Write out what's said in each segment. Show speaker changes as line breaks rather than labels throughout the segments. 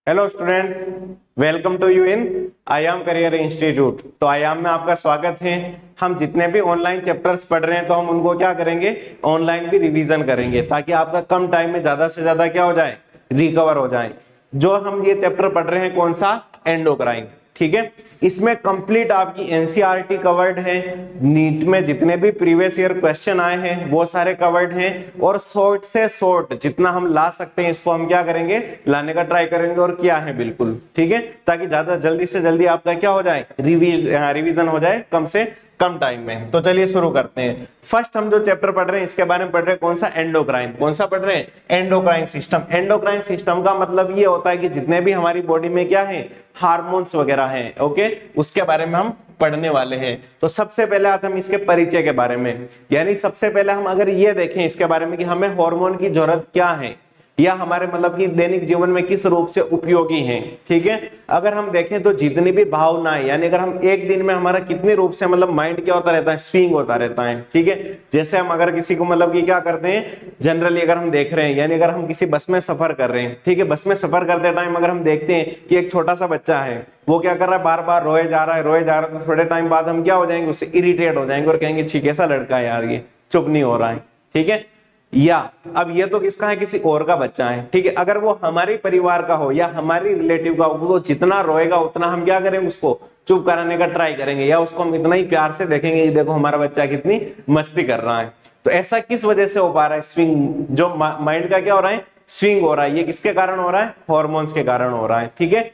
Hello students, welcome to you in Aayam career institute. तो आयाम में आपका स्वागत है। हम जितने भी ऑनलाइन चैप्टर्स पढ़ रहे हैं तो हम उनको क्या करेंगे, ऑनलाइन भी रिवीजन करेंगे ताकि आपका कम टाइम में ज्यादा से ज्यादा क्या हो जाए, रिकवर हो जाए। जो हम ये चैप्टर पढ़ रहे हैं कौन सा, एंडोक्राइन, ठीक है। इसमें कंप्लीट आपकी एनसीईआरटी कवर्ड है। नीट में जितने भी प्रीवियस ईयर क्वेश्चन आए हैं वो सारे कवर्ड हैं, और शॉर्ट से शॉर्ट जितना हम ला सकते हैं इसको हम क्या करेंगे, लाने का ट्राई करेंगे और किया है बिल्कुल, ठीक है, ताकि ज्यादा जल्दी से जल्दी आपका क्या हो जाए, रिवीजन हो जाए कम से कम टाइम में। तो चलिए शुरू करते हैं। फर्स्ट हम जो चैप्टर पढ़ रहे हैं इसके बारे में पढ़ रहे हैं कौन सा, एंडोक्राइन। कौन सा पढ़ रहे हैं, एंडोक्राइन सिस्टम। एंडोक्राइन सिस्टम का मतलब ये होता है कि जितने भी हमारी बॉडी में क्या है, हार्मोन्स वगैरह हैं, ओके, उसके बारे में हम पढ़ने वाले हैं। तो सबसे पहले आते हम इसके परिचय के बारे में, यानी सबसे पहले हम अगर ये देखें इसके बारे में कि हमें हार्मोन की जरूरत क्या है या हमारे मतलब कि दैनिक जीवन में किस रूप से उपयोगी हैं, ठीक है। अगर हम देखें तो जितनी भी भावनाएं, यानी अगर हम एक दिन में हमारा कितनी रूप से मतलब माइंड क्या होता रहता है, स्विंग होता रहता है, ठीक है। जैसे हम अगर किसी को मतलब कि क्या करते हैं, जनरली अगर हम देख रहे हैं, यानी अगर हम किसी बस में सफर कर रहे हैं, ठीक है, बस में सफर करते टाइम अगर हम देखते हैं कि एक छोटा सा बच्चा है, वो क्या कर रहा है, बार बार रोए जा रहा है, रोए जा रहा है, तो थोड़े टाइम बाद हम क्या हो जाएंगे, उससे इरिटेट हो जाएंगे और कहेंगे ठीक ऐसा लड़का है यार, ये चुप नहीं हो रहा है, ठीक है। या अब ये तो किसका है, किसी और का बच्चा है, ठीक है, अगर वो हमारे परिवार का हो या हमारी रिलेटिव का हो, वो जितना रोएगा उतना हम क्या करेंगे, उसको चुप कराने का ट्राई करेंगे, या उसको हम इतना ही प्यार से देखेंगे, ये देखो हमारा बच्चा कितनी मस्ती कर रहा है। तो ऐसा किस वजह से हो पा रहा है, स्विंग, जो माइंड का क्या हो रहा है, स्विंग हो रहा है, ये किसके कारण हो रहा है, हॉर्मोन्स के कारण हो रहा है, ठीक है।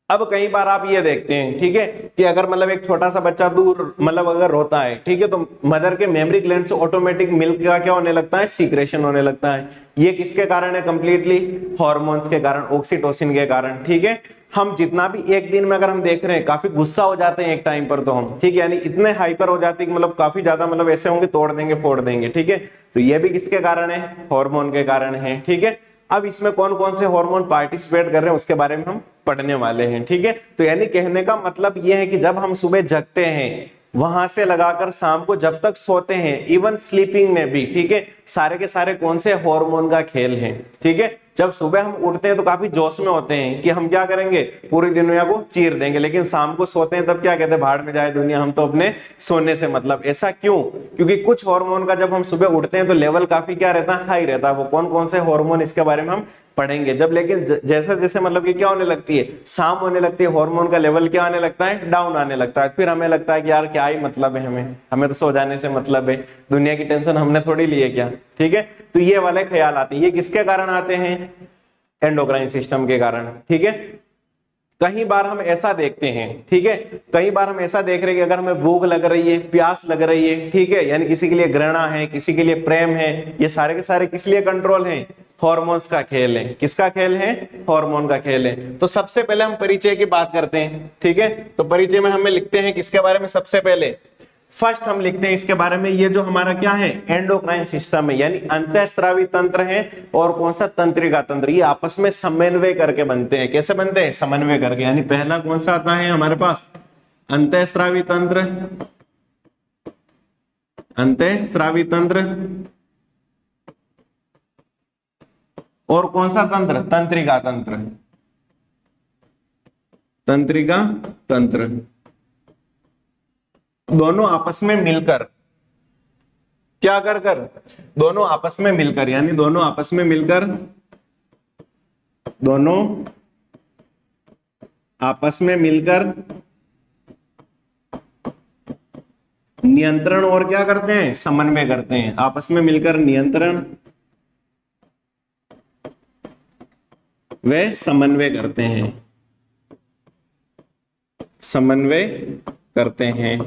अब कई बार आप ये देखते हैं, ठीक है, कि अगर मतलब एक छोटा सा बच्चा दूर मतलब अगर रोता है, ठीक है, तो मदर के मेमोरी ग्लैंड से ऑटोमेटिक मिल्क का क्या होने लगता है, सीक्रेशन होने लगता है। ये किसके कारण है, कंप्लीटली हॉर्मोन्स के कारण, ऑक्सीटोसिन के कारण, ठीक है। हम जितना भी एक दिन में अगर हम देख रहे हैं काफी गुस्सा हो जाते हैं एक टाइम पर, तो हम ठीक है, यानी इतने हाइपर हो जाते हैं कि मतलब काफी ज्यादा मतलब ऐसे होंगे तोड़ देंगे फोड़ देंगे, ठीक है। तो ये भी किसके कारण है, हार्मोन के कारण है, ठीक है। अब इसमें कौन कौन से हार्मोन पार्टिसिपेट कर रहे हैं उसके बारे में हम पढ़ने वाले हैं, ठीक है। तो यानी कहने का मतलब यह है कि जब हम सुबह जगते हैं वहां से लगाकर शाम को जब तक सोते हैं, इवन स्लीपिंग में भी, ठीक है, सारे के सारे कौन से हार्मोन का खेल है, ठीक है। जब सुबह हम उठते हैं तो काफी जोश में होते हैं कि हम क्या करेंगे, पूरी दुनिया को चीर देंगे, लेकिन शाम को सोते हैं तब क्या कहते हैं, भाड़ में जाए दुनिया, हम तो अपने सोने से मतलब। ऐसा क्यों, क्योंकि कुछ हार्मोन का जब हम सुबह उठते हैं तो लेवल काफी क्या रहता है, हाई रहता है। वो कौन कौन से हार्मोन इसके बारे में हम पढ़ेंगे जब, लेकिन जैसे जैसे मतलब कि क्या होने लगती है, शाम होने लगती है, हार्मोन का लेवल क्या आने लगता है, डाउन आने लगता है। फिर हमें लगता है कि यार क्या ही मतलब है, हमें हमें तो सो जाने से मतलब है, दुनिया की टेंशन हमने थोड़ी ली है क्या, ठीक है। तो ये वाले ख्याल आते हैं, ये किसके कारण आते हैं, एंडोक्राइन सिस्टम के कारण, ठीक है। कई बार हम ऐसा देखते हैं, ठीक है, कई बार हम ऐसा देख रहे हैं कि अगर हमें भूख लग रही है, प्यास लग रही है, ठीक है, यानी किसी के लिए घृणा है, किसी के लिए प्रेम है, ये सारे के सारे किस लिए कंट्रोल हैं, हॉर्मोन्स का खेल है। किसका खेल है, हार्मोन का खेल है। तो सबसे पहले हम परिचय की बात करते हैं, ठीक है। तो परिचय में हमें लिखते हैं किसके बारे में, सबसे पहले फर्स्ट हम लिखते हैं इसके बारे में, ये जो हमारा क्या है, एंडोक्राइन सिस्टम है, यानी अंतःस्रावी तंत्र है और कौन सा, तंत्रिका तंत्र, ये आपस में समन्वय करके बनते हैं। कैसे बनते हैं, समन्वय करके। यानी पहला कौन सा आता है हमारे पास, अंतःस्रावी तंत्र, अंतःस्रावी तंत्र, और कौन सा तंत्र, तंत्रिका तंत्र, तंत्रिका तंत्र। दोनों आपस में मिलकर क्या कर कर, दोनों आपस में मिलकर, यानी दोनों आपस में मिलकर, दोनों आपस में मिलकर नियंत्रण और क्या करते हैं, समन्वय करते हैं। आपस में मिलकर नियंत्रण वे समन्वय करते हैं, समन्वय करते हैं,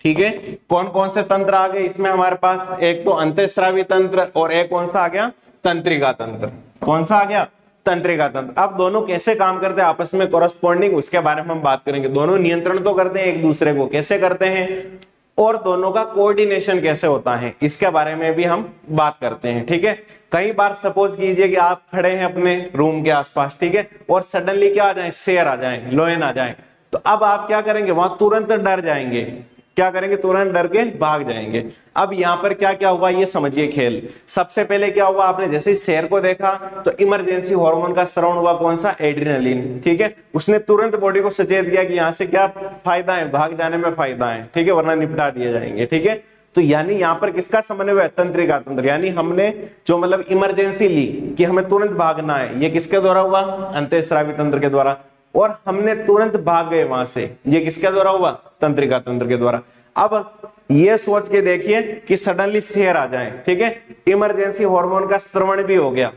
ठीक है। कौन कौन से तंत्र आ गए इसमें हमारे पास, एक तो अंतःस्रावी तंत्र और एक कौन सा आ गया, तंत्रिका तंत्र। कौन सा आ गया, तंत्रिका तंत्र। अब दोनों कैसे काम करते हैं आपस में कोरस्पॉन्डिंग, उसके बारे में हम बात करेंगे। दोनों नियंत्रण तो करते हैं एक दूसरे को, कैसे करते हैं, और दोनों का कोऑर्डिनेशन कैसे होता है, इसके बारे में भी हम बात करते हैं, ठीक है। कई बार सपोज कीजिए कि आप खड़े हैं अपने रूम के आसपास, ठीक है, और सडनली क्या आ जाए, शेर आ जाए, लोयन आ जाए, तो अब आप क्या करेंगे, वहां तुरंत डर जाएंगे, क्या करेंगे, तुरंत डर के भाग जाएंगे। अब यहाँ पर क्या क्या हुआ ये समझिए खेल। सबसे पहले क्या हुआ, आपने जैसे ही शेर को देखा तो इमरजेंसी हार्मोन का स्राव हुआ, कौन सा, एड्रेनलिन। ठीक है, उसने तुरंत बॉडी को सचेत दिया कि यहाँ से क्या फायदा है, भाग जाने में फायदा है, ठीक है, वरना निपटा दिए जाएंगे। ठीक है, तो यानी यहाँ पर किसका समन्वय है, तंत्रिका तंत्र, यानी हमने जो मतलब इमरजेंसी ली कि हमें तुरंत भागना है, ये किसके द्वारा हुआ, अंतःस्रावी तंत्र के द्वारा, और हमने तुरंत भाग गए वहां से, ये किसके द्वारा हुआ, तंत्रिका तंत्र के द्वारा। अब ये सोच के देखिए कि सडनली शेर आ जाए, ठीक है, इमरजेंसी हार्मोन का स्रवण भी हो गया,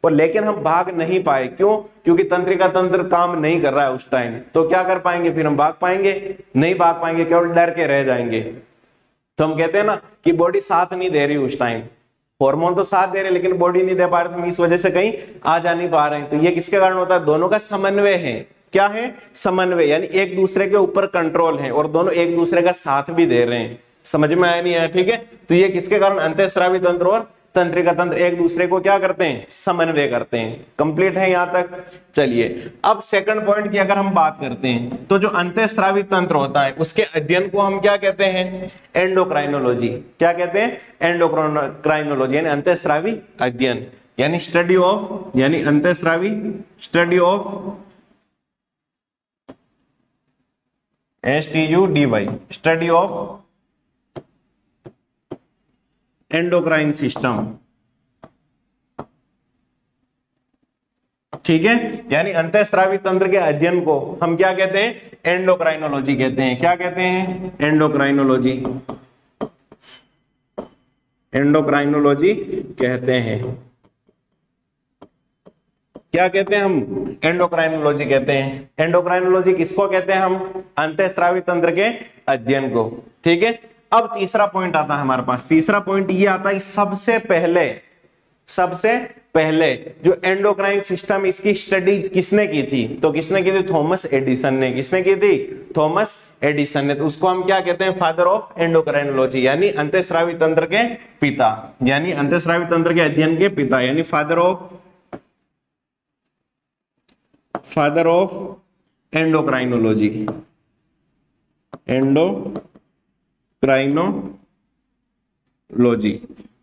और लेकिन हम भाग नहीं पाए, क्यों, क्योंकि तंत्रिका तंत्र काम नहीं कर रहा है उस टाइम। तो क्या कर पाएंगे, फिर हम भाग पाएंगे नहीं, भाग पाएंगे, केवल डर के रह जाएंगे। तो हम कहते हैं ना कि बॉडी साथ नहीं दे रही उस टाइम, हार्मोन तो साथ दे रहे लेकिन बॉडी नहीं दे पा रहे, तो हम इस वजह से कहीं आ जा नहीं पा रहे हैं। तो ये किसके कारण होता है, दोनों का समन्वय है। क्या है, समन्वय, यानी एक दूसरे के ऊपर कंट्रोल है और दोनों एक दूसरे का साथ भी दे रहे हैं। समझ में आया नहीं आया, ठीक है। तो ये किसके कारण, अंतःस्रावी तंत्र और तंत्रिका तंत्र एक दूसरे को क्या करते हैं, समन्वय करते हैं। कंप्लीट है यहां तक। चलिए अब सेकंड पॉइंट की अगर हम बात करते हैं, तो जो अंतःस्रावी तंत्र होता है उसके अध्ययन को हम क्या कहते हैं, एंडोक्राइनोलॉजी। क्या कहते हैं, एंडोक्राइनोलॉजी, यानी अंतःस्रावी अध्ययन, यानी स्टडी ऑफ, यानी अंतःस्रावी study of, STUDY, study of endocrine system. ठीक है, यानी अंतःस्रावी तंत्र के अध्ययन को हम क्या कहते हैं, एंडोक्राइनोलॉजी कहते हैं। क्या कहते हैं, एंडोक्राइनोलॉजी, एंडोक्राइनोलॉजी कहते हैं। क्या कहते हैं हम, एंडोक्राइनोलॉजी कहते हैं। एंडोक्राइनोलॉजी किसको कहते हैं हम, अंतःस्रावी तंत्र के अध्ययन को। ठीक है, अब तीसरा पॉइंट आता है हमारे पास। तीसरा पॉइंट ये आता है, सबसे पहले जो एंडोक्राइन सिस्टम, इसकी स्टडी किसने की थी, तो किसने की थी, थॉमस एडिसन ने। किसने की थी, थॉमस एडिसन ने। तो उसको हम क्या कहते हैं, फादर ऑफ एंडोक्राइनोलॉजी, यानी अंतःस्रावी तंत्र के पिता, यानी अंतःस्रावी तंत्र के अध्ययन के पिता, यानी फादर ऑफ एंडोक्राइनोलॉजी, एंडोक्राइनोलॉजी।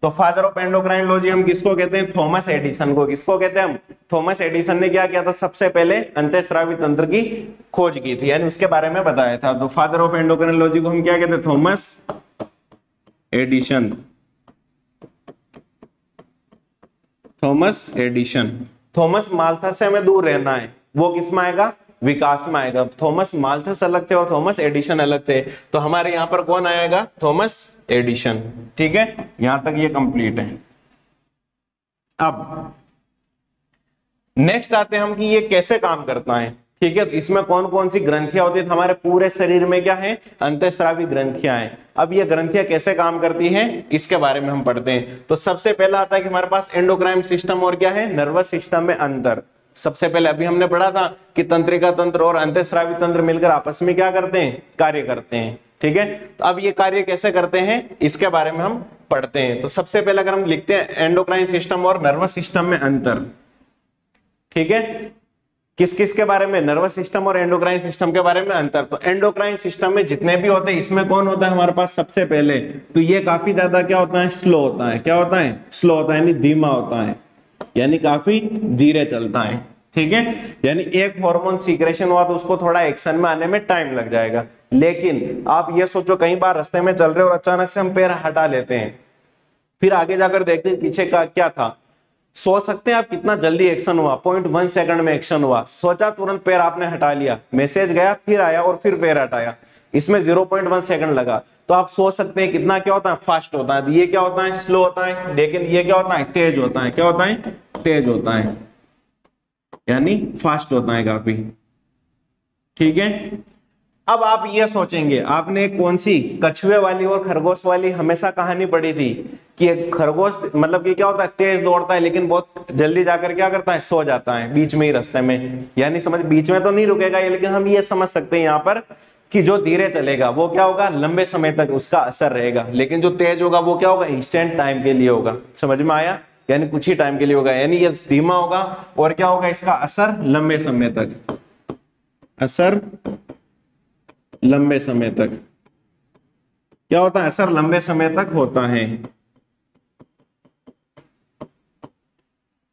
तो फादर ऑफ एंडोक्राइनोलॉजी हम किसको कहते हैं, थॉमस एडिसन को। किसको कहते हैं हम, थॉमस एडिसन ने क्या किया था, सबसे पहले अंतःस्रावी तंत्र की खोज की थी, यानी उसके बारे में बताया था। तो फादर ऑफ एंडोक्राइनोलॉजी को हम क्या कहते हैं, Thomas Edison. Thomas Edison, Thomas Malthus से हमें दूर रहना है, वो किस में आएगा, विकास में आएगा। थॉमस माल्थस अलग थे और थॉमस एडिशन अलग थे, तो हमारे यहां पर कौन आएगा, थॉमस एडिशन। ठीक है, यहां तक ये कंप्लीट है। अब नेक्स्ट आते हैं हम कि ये कैसे काम करता है। ठीक है, तो इसमें कौन कौन सी ग्रंथियां होती है, तो हमारे पूरे शरीर में क्या है, अंतःस्रावी ग्रंथियां हैं। अब ये ग्रंथियां कैसे काम करती हैं, इसके बारे में हम पढ़ते हैं। तो सबसे पहला आता है कि हमारे पास एंडोक्राइन सिस्टम और क्या है, नर्वस सिस्टम में अंतर। सबसे पहले अभी हमने पढ़ा था कि तंत्रिका तंत्र और अंतःस्रावी तंत्र मिलकर आपस में क्या करते हैं, कार्य करते हैं। ठीक है, तो अब ये कार्य कैसे करते हैं इसके बारे में हम पढ़ते हैं। तो सबसे पहले अगर हम लिखते हैं एंडोक्राइन सिस्टम और नर्वस सिस्टम में अंतर। ठीक है, किस किस के बारे में, नर्वस सिस्टम और एंडोक्राइन सिस्टम के बारे में अंतर। तो एंडोक्राइन सिस्टम में जितने भी होते हैं, इसमें कौन होता है हमारे पास, सबसे पहले तो ये काफी ज्यादा क्या होता है, स्लो होता है। क्या होता है, स्लो होता है, यानी धीमा होता है, यानी काफी धीरे चलता है। ठीक है, यानी एक हार्मोन सीक्रेशन हुआ तो उसको थोड़ा एक्शन में आने में टाइम लग जाएगा। लेकिन आप ये सोचो, कई बार रास्ते में चल रहे और अचानक से हम पैर हटा लेते हैं, फिर आगे जाकर देखते हैं पीछे का क्या था। सोच सकते हैं आप कितना जल्दी एक्शन हुआ, 0.1 सेकंड में एक्शन हुआ। सोचा, तुरंत पैर आपने हटा लिया, मैसेज गया, फिर आया और फिर पैर हटाया, इसमें 0.1 सेकंड लगा। तो आप सोच सकते हैं कितना क्या होता है, फास्ट होता है। तो ये क्या होता है, स्लो होता है, लेकिन ये क्या होता है, तेज होता है। क्या होता है, तेज होता है, यानी फास्ट होता है काफी। ठीक है, अब आप ये सोचेंगे, आपने कौन सी कछुए वाली और खरगोश वाली हमेशा कहानी पढ़ी थी कि खरगोश मतलब कि क्या होता है, तेज दौड़ता है लेकिन बहुत जल्दी जाकर क्या करता है, सो जाता है बीच में ही रास्ते में। यानी समझ, बीच में तो नहीं रुकेगा ये, लेकिन हम ये समझ सकते हैं यहाँ पर कि जो धीरे चलेगा वो क्या होगा, लंबे समय तक उसका असर रहेगा, लेकिन जो तेज होगा वो क्या होगा, इंस्टेंट टाइम के लिए होगा। समझ में आया, यानी कुछ ही टाइम के लिए होगा, यानी ये धीमा होगा और क्या होगा, इसका असर लंबे समय तक, असर लंबे समय तक। क्या होता है, असर लंबे समय तक होता है।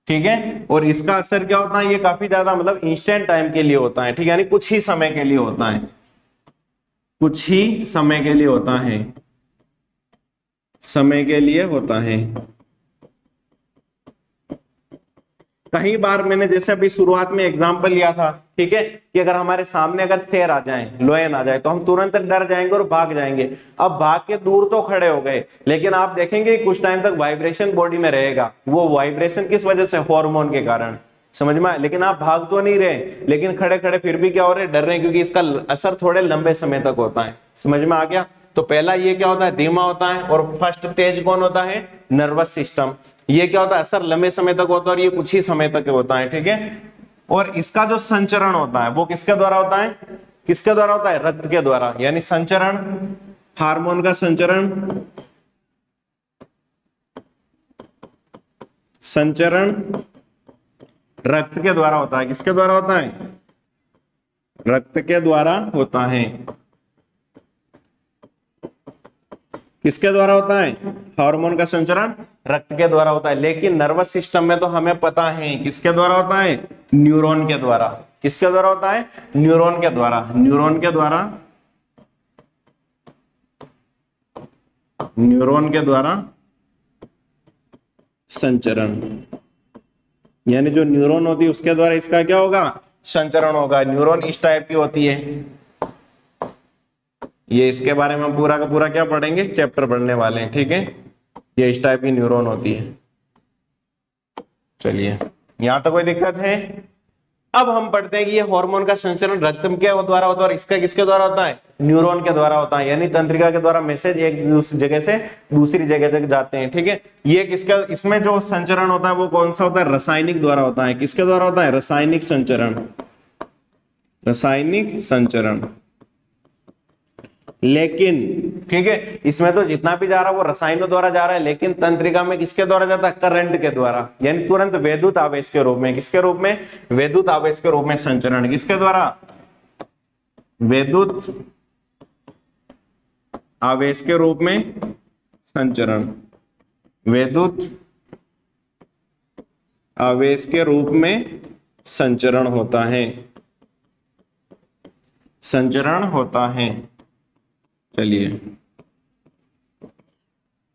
ठीक है, और इसका असर क्या होता है, ये काफी ज्यादा मतलब इंस्टेंट टाइम के लिए होता है। ठीक है, यानी कुछ ही समय के लिए होता है, कुछ ही समय के लिए होता है, समय के लिए होता है। कई बार मैंने जैसे अभी शुरुआत में एग्जांपल लिया था, ठीक है, कि अगर हमारे सामने अगर शेर आ जाए, लोयन आ जाए, तो हम तुरंत डर जाएंगे और भाग जाएंगे। अब भाग के दूर तो खड़े हो गए, लेकिन आप देखेंगे कुछ टाइम तक वाइब्रेशन बॉडी में रहेगा। वो वाइब्रेशन किस वजह से, हार्मोन के कारण, समझ में आया। लेकिन आप भाग तो नहीं रहे, लेकिन खड़े खड़े फिर भी क्या हो रहे, डर रहे हैं, क्योंकि इसका असर थोड़े लंबे समय तक होता है। समझ में आ गया। तो पहला ये क्या होता है, धीमा होता है, और फर्स्ट तेज कौन होता है, नर्वस सिस्टम। ये क्या होता है, असर लंबे समय तक होता है, और ये कुछ ही समय तक होता है। ठीक है, और इसका जो संचरण होता है वो किसके द्वारा होता है, किसके द्वारा होता है, रक्त के द्वारा, यानी संचरण, हार्मोन का संचरण, संचरण रक्त के द्वारा होता है। किसके द्वारा होता है, रक्त के द्वारा होता है। किसके द्वारा होता है, हार्मोन का संचरण रक्त के द्वारा होता है। लेकिन नर्वस सिस्टम में तो हमें पता है किसके द्वारा होता है, न्यूरॉन के द्वारा। किसके द्वारा होता है, न्यूरॉन के द्वारा, न्यूरॉन के द्वारा, न्यूरॉन के द्वारा संचरण, यानी जो न्यूरॉन होती है उसके द्वारा इसका क्या होगा, संचरण होगा। न्यूरॉन इस टाइप की होती है, ये इसके बारे में हम पूरा का पूरा क्या पढ़ेंगे, चैप्टर पढ़ने वाले हैं। ठीक है, ये इस टाइप की न्यूरॉन होती है। चलिए, यहां तक कोई दिक्कत है। अब हम पढ़ते हैं कि ये हार्मोन का संचरण रक्त के द्वारा होता है, और इसका किसके द्वारा होता है, न्यूरॉन के द्वारा होता है, यानी तंत्रिका के द्वारा मैसेज एक जगह से दूसरी जगह तक जाते हैं। ठीक है, ये किसका, इसमें जो संचरण होता है वो कौन सा होता है, रासायनिक द्वारा होता है। किसके द्वारा होता है, रासायनिक संचरण, रासायनिक संचरण। लेकिन ठीक है, इसमें तो जितना भी जा रहा है वो रसायनों द्वारा जा रहा है, लेकिन तंत्रिका में किसके द्वारा जाता है, करंट के द्वारा, यानी तुरंत वैद्युत आवेश के रूप में। किसके रूप में, वैद्युत आवेश के रूप में संचरण। किसके द्वारा, वैद्युत आवेश के रूप में संचरण, वैद्युत आवेश के रूप में संचरण होता है, संचरण होता है। चलिए,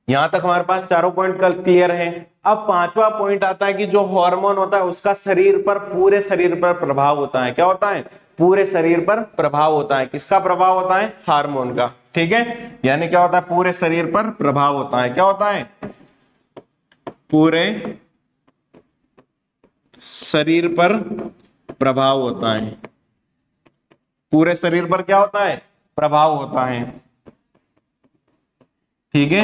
यहां तक हमारे पास चारों पॉइंट कल क्लियर है। अब पांचवा पॉइंट आता है कि जो हार्मोन होता है उसका शरीर पर, पूरे शरीर पर प्रभाव होता है। क्या होता है, पूरे शरीर पर प्रभाव होता है। किसका प्रभाव होता है, हार्मोन का। ठीक है, यानी क्या होता है, पूरे शरीर पर प्रभाव होता है। क्या होता है, पूरे शरीर पर प्रभाव होता है, पूरे शरीर पर क्या होता है, प्रभाव होता है। ठीक है,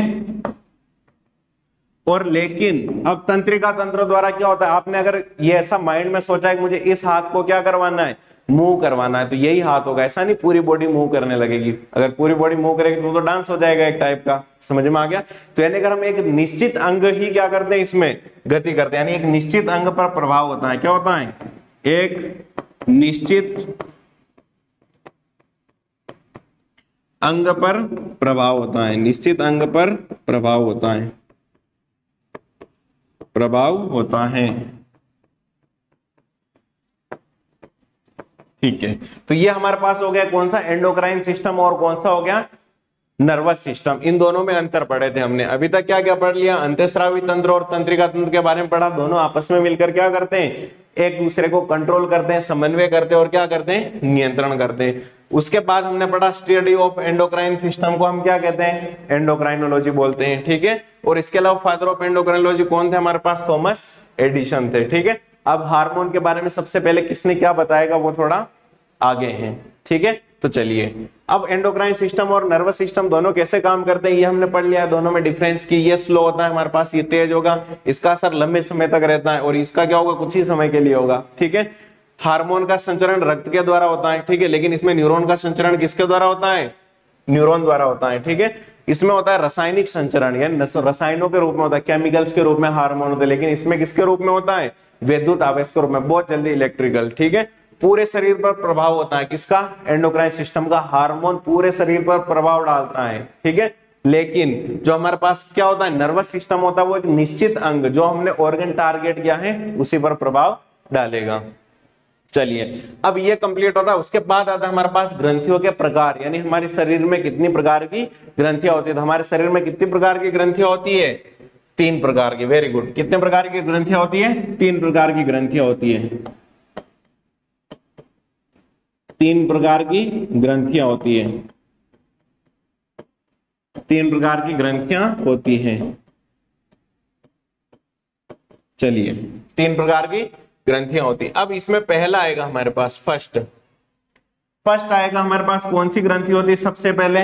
और लेकिन अब तंत्रिका तंत्र द्वारा क्या होता है, आपने अगर ये ऐसा माइंड में सोचा है कि मुझे इस हाथ को क्या करवाना है, मूव करवाना है, तो यही हाथ होगा। ऐसा नहीं पूरी बॉडी मूव करने लगेगी। अगर पूरी बॉडी मूव करेगी तो डांस हो जाएगा एक टाइप का। समझ में आ गया। तो यानी अगर हम एक निश्चित अंग ही क्या करते हैं, इसमें गति करते हैं, यानी एक निश्चित अंग पर प्रभाव होता है। क्या होता है, एक निश्चित अंग पर प्रभाव होता है, निश्चित अंग पर प्रभाव होता है, प्रभाव होता है। ठीक है, तो ये हमारे पास हो गया कौन सा, एंडोक्राइन सिस्टम, और कौन सा हो गया, नर्वस सिस्टम। इन दोनों में अंतर पढ़े थे हमने। अभी तक क्या क्या पढ़ लिया, अंतःस्रावी तंत्र और तंत्रिका तंत्र के बारे में पढ़ा। दोनों आपस में मिलकर क्या करते हैं, एक दूसरे को कंट्रोल करते हैं, समन्वय करते हैं, और क्या करते हैं, नियंत्रण करते हैं। उसके बाद हमने पढ़ा स्टडी ऑफ एंडोक्राइन सिस्टम को हम क्या कहते हैं, एंडोक्राइनोलॉजी बोलते हैं। ठीक है, और इसके अलावा फादर ऑफ एंडोक्राइनोलॉजी कौन थे हमारे पास, थॉमस एडिसन थे। ठीक है, अब हार्मोन के बारे में सबसे पहले किसने क्या बताएगा वो थोड़ा आगे है। ठीक है, तो चलिए, अब एंडोक्राइन सिस्टम और नर्वस सिस्टम दोनों कैसे काम करते हैं ये हमने पढ़ लिया है। दोनों में डिफरेंस की, ये स्लो होता है हमारे पास, ये तेज होगा, इसका असर लंबे समय तक रहता है, और इसका क्या होगा, कुछ ही समय के लिए होगा। ठीक है, हार्मोन का संचरण रक्त के द्वारा होता है। ठीक है, लेकिन इसमें न्यूरॉन का संचरण किसके द्वारा होता है, न्यूरॉन द्वारा होता है। ठीक है, इसमें होता है रासायनिक संचरण, यानी रसायनों के रूप में होता है, केमिकल्स के रूप में हार्मोन होते हैं, लेकिन इसमें किसके रूप में होता है, विद्युत आवेश के रूप में, बहुत जल्दी इलेक्ट्रिकल। ठीक है, पूरे शरीर पर प्रभाव होता है, किसका, एंडोक्राइन सिस्टम का। हार्मोन पूरे शरीर पर प्रभाव डालता है। ठीक है, लेकिन जो हमारे पास क्या होता है, नर्वस सिस्टम होता है, वो एक निश्चित अंग जो हमने ऑर्गन टारगेट किया है उसी पर प्रभाव डालेगा। चलिए, अब ये कंप्लीट होता है। उसके बाद आता है हमारे पास ग्रंथियों के प्रकार, यानी हमारे शरीर में कितनी प्रकार की ग्रंथियां होती है। तो हमारे शरीर में कितनी प्रकार की ग्रंथियां होती है? 3 प्रकार की। Very good. कितने प्रकार की ग्रंथियां होती है? 3 प्रकार की ग्रंथियां होती है। 3 प्रकार की ग्रंथियां होती है। 3 प्रकार की ग्रंथियां होती हैं। चलिए, 3 प्रकार की ग्रंथियां होती है। अब इसमें पहला आएगा हमारे पास फर्स्ट आएगा हमारे पास, कौन सी ग्रंथि होती है सबसे पहले?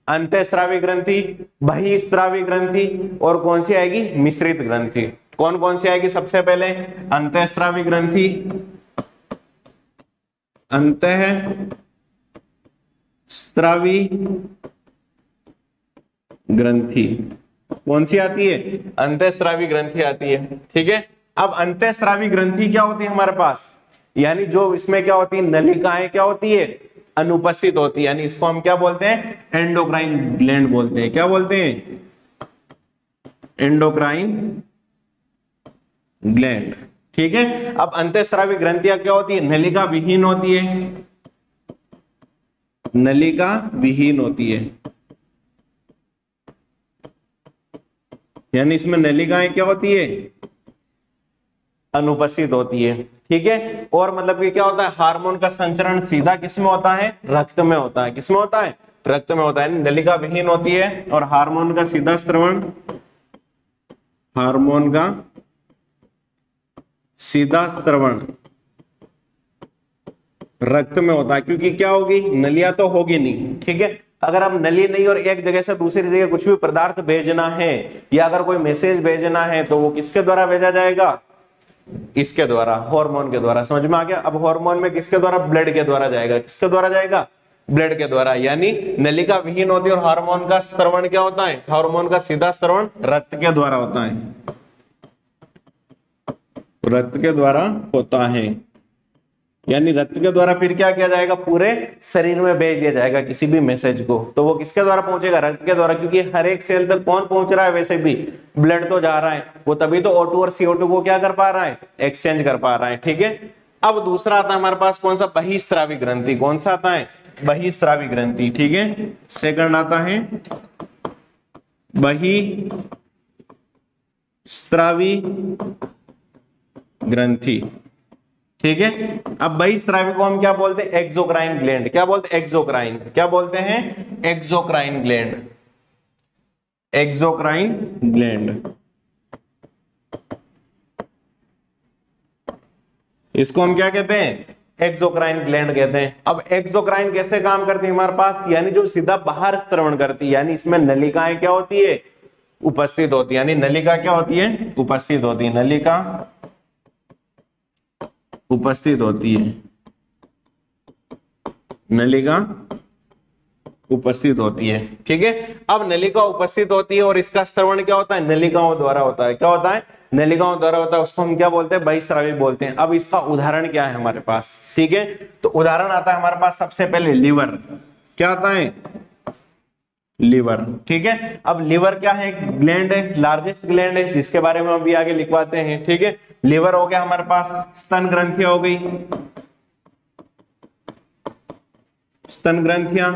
अंतःस्रावी ग्रंथि, बहिःस्रावी ग्रंथि, और कौन सी आएगी? मिश्रित ग्रंथि। कौन कौन सी आएगी सबसे पहले? अंतःस्रावी ग्रंथि, अंतःस्रावी ग्रंथि कौन सी आती है? अंतःस्रावी ग्रंथि आती है। ठीक है, अब अंतःस्रावी ग्रंथि क्या होती है हमारे पास? यानी जो इसमें क्या होती है, नलिकाएं क्या होती है? अनुपस्थित होती है। यानी इसको हम क्या बोलते हैं? एंडोक्राइन ग्लैंड बोलते हैं। क्या बोलते हैं? Endocrine gland. ठीक है, अब अंतःस्रावी ग्रंथियां क्या होती है? नलिका विहीन होती है। नलिका विहीन होती है, यानी इसमें नलिकाएं क्या होती है? अनुपस्थित होती है। ठीक है, और मतलब कि क्या होता है, हार्मोन का संचरण सीधा किसमें होता है? रक्त में होता है। किसमें होता है? रक्त में होता है। नलिका विहीन होती है और हार्मोन का सीधा स्रवण, हार्मोन का सीधा स्रवण रक्त में होता है, क्योंकि क्या होगी? नलियां तो होगी नहीं। ठीक है, अगर अब नली नहीं और एक जगह से दूसरी जगह कुछ भी पदार्थ भेजना है या अगर कोई मैसेज भेजना है तो वो किसके द्वारा भेजा जाएगा? इसके द्वारा, हार्मोन के द्वारा। समझ में आ गया? अब हार्मोन में किसके द्वारा? ब्लड के द्वारा जाएगा। किसके द्वारा जाएगा? ब्लड के द्वारा। यानी नलिका विहीन होती है और हार्मोन का स्रवण क्या होता है? हार्मोन का सीधा स्रवण रक्त के द्वारा होता है। रक्त के द्वारा होता है, यानी रक्त के द्वारा फिर क्या किया जाएगा? पूरे शरीर में भेज दिया जाएगा किसी भी मैसेज को। तो वो किसके द्वारा पहुंचेगा? रक्त के द्वारा, क्योंकि हर एक सेल तक कौन पहुंच रहा है? वैसे भी ब्लड तो जा रहा है, वो तभी तो O2 और CO2 को क्या कर पा रहा है? एक्सचेंज कर पा रहा है। ठीक है, अब दूसरा आता है हमारे पास कौन सा? बहिःस्रावी ग्रंथि। कौन सा आता है? बहिःस्रावी ग्रंथि। ठीक है, सेकंड आता है बहिःस्रावी ग्रंथि। ठीक है, अब बहिःस्रावी को हम क्या बोलते हैं? Exocrine gland. क्या बोलते हैं? एक्सोक्राइन। क्या बोलते हैं? Exocrine gland. एक्सोक्राइन ग्लैंड, इसको हम क्या कहते हैं? एक्सोक्राइन ग्लैंड कहते हैं। अब एक्सोक्राइन कैसे काम करती है हमारे पास? यानी जो सीधा बाहर स्रवण करती है, यानी इसमें नलिकाएं क्या होती है? उपस्थित होती है। यानी नलिका क्या होती है? उपस्थित होती है। नलिका उपस्थित होती है। नलिका उपस्थित होती है। ठीक है, अब नलिका उपस्थित होती है और इसका स्रवण क्या होता है? नलिकाओं द्वारा होता है। क्या होता है? नलिकाओं द्वारा होता है। उसको हम क्या बोलते हैं? बहिःस्रावी बोलते हैं। अब इसका उदाहरण क्या है हमारे पास? ठीक है, तो उदाहरण आता है हमारे पास सबसे पहले लीवर। क्या आता है? लीवर। ठीक है, अब लीवर क्या है? ग्लैंड है, लार्जेस्ट ग्लैंड है, जिसके बारे में अभी आगे लिखवाते हैं। ठीक है, लीवर हो गया हमारे पास। स्तन ग्रंथियां हो गई, स्तन ग्रंथियां,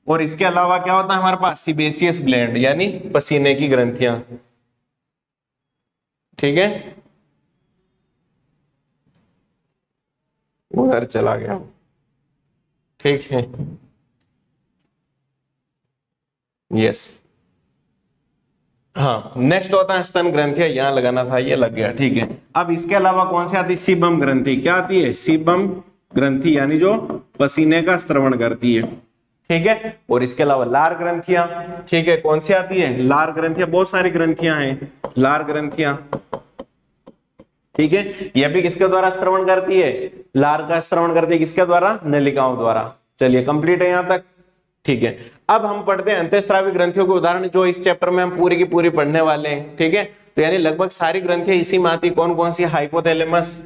और इसके अलावा क्या होता है हमारे पास? सीबेशियस ग्लैंड, यानी पसीने की ग्रंथियां। ठीक है, उधर चला गया। ठीक है, यस, हाँ, नेक्स्ट होता है स्तन ग्रंथियां। यहां लगाना था, ये लग गया। ठीक है, अब इसके अलावा कौन सी आती है? सीबम ग्रंथि। क्या आती है? सीबम ग्रंथि, यानी जो पसीने का स्रवण करती है। ठीक है, और इसके अलावा लार ग्रंथियां। ठीक है, कौन सी आती है? लार ग्रंथियां। बहुत सारी ग्रंथियां हैं लार ग्रंथियां। ठीक है, यह भी किसके द्वारा श्रवण करती है? लार का श्रवण करती है। किसके द्वारा? नलिकाओं द्वारा। चलिए, कंप्लीट है यहां तक। ठीक है, अब हम पढ़ते हैं अंतःस्रावी ग्रंथियों के उदाहरण, जो इस चैप्टर में हम पूरी की पूरी पढ़ने वाले हैं। ठीक है, तो यानी लगभग सारी ग्रंथियां इसी में आती। कौन कौन सी? हाइपोथैलेमस,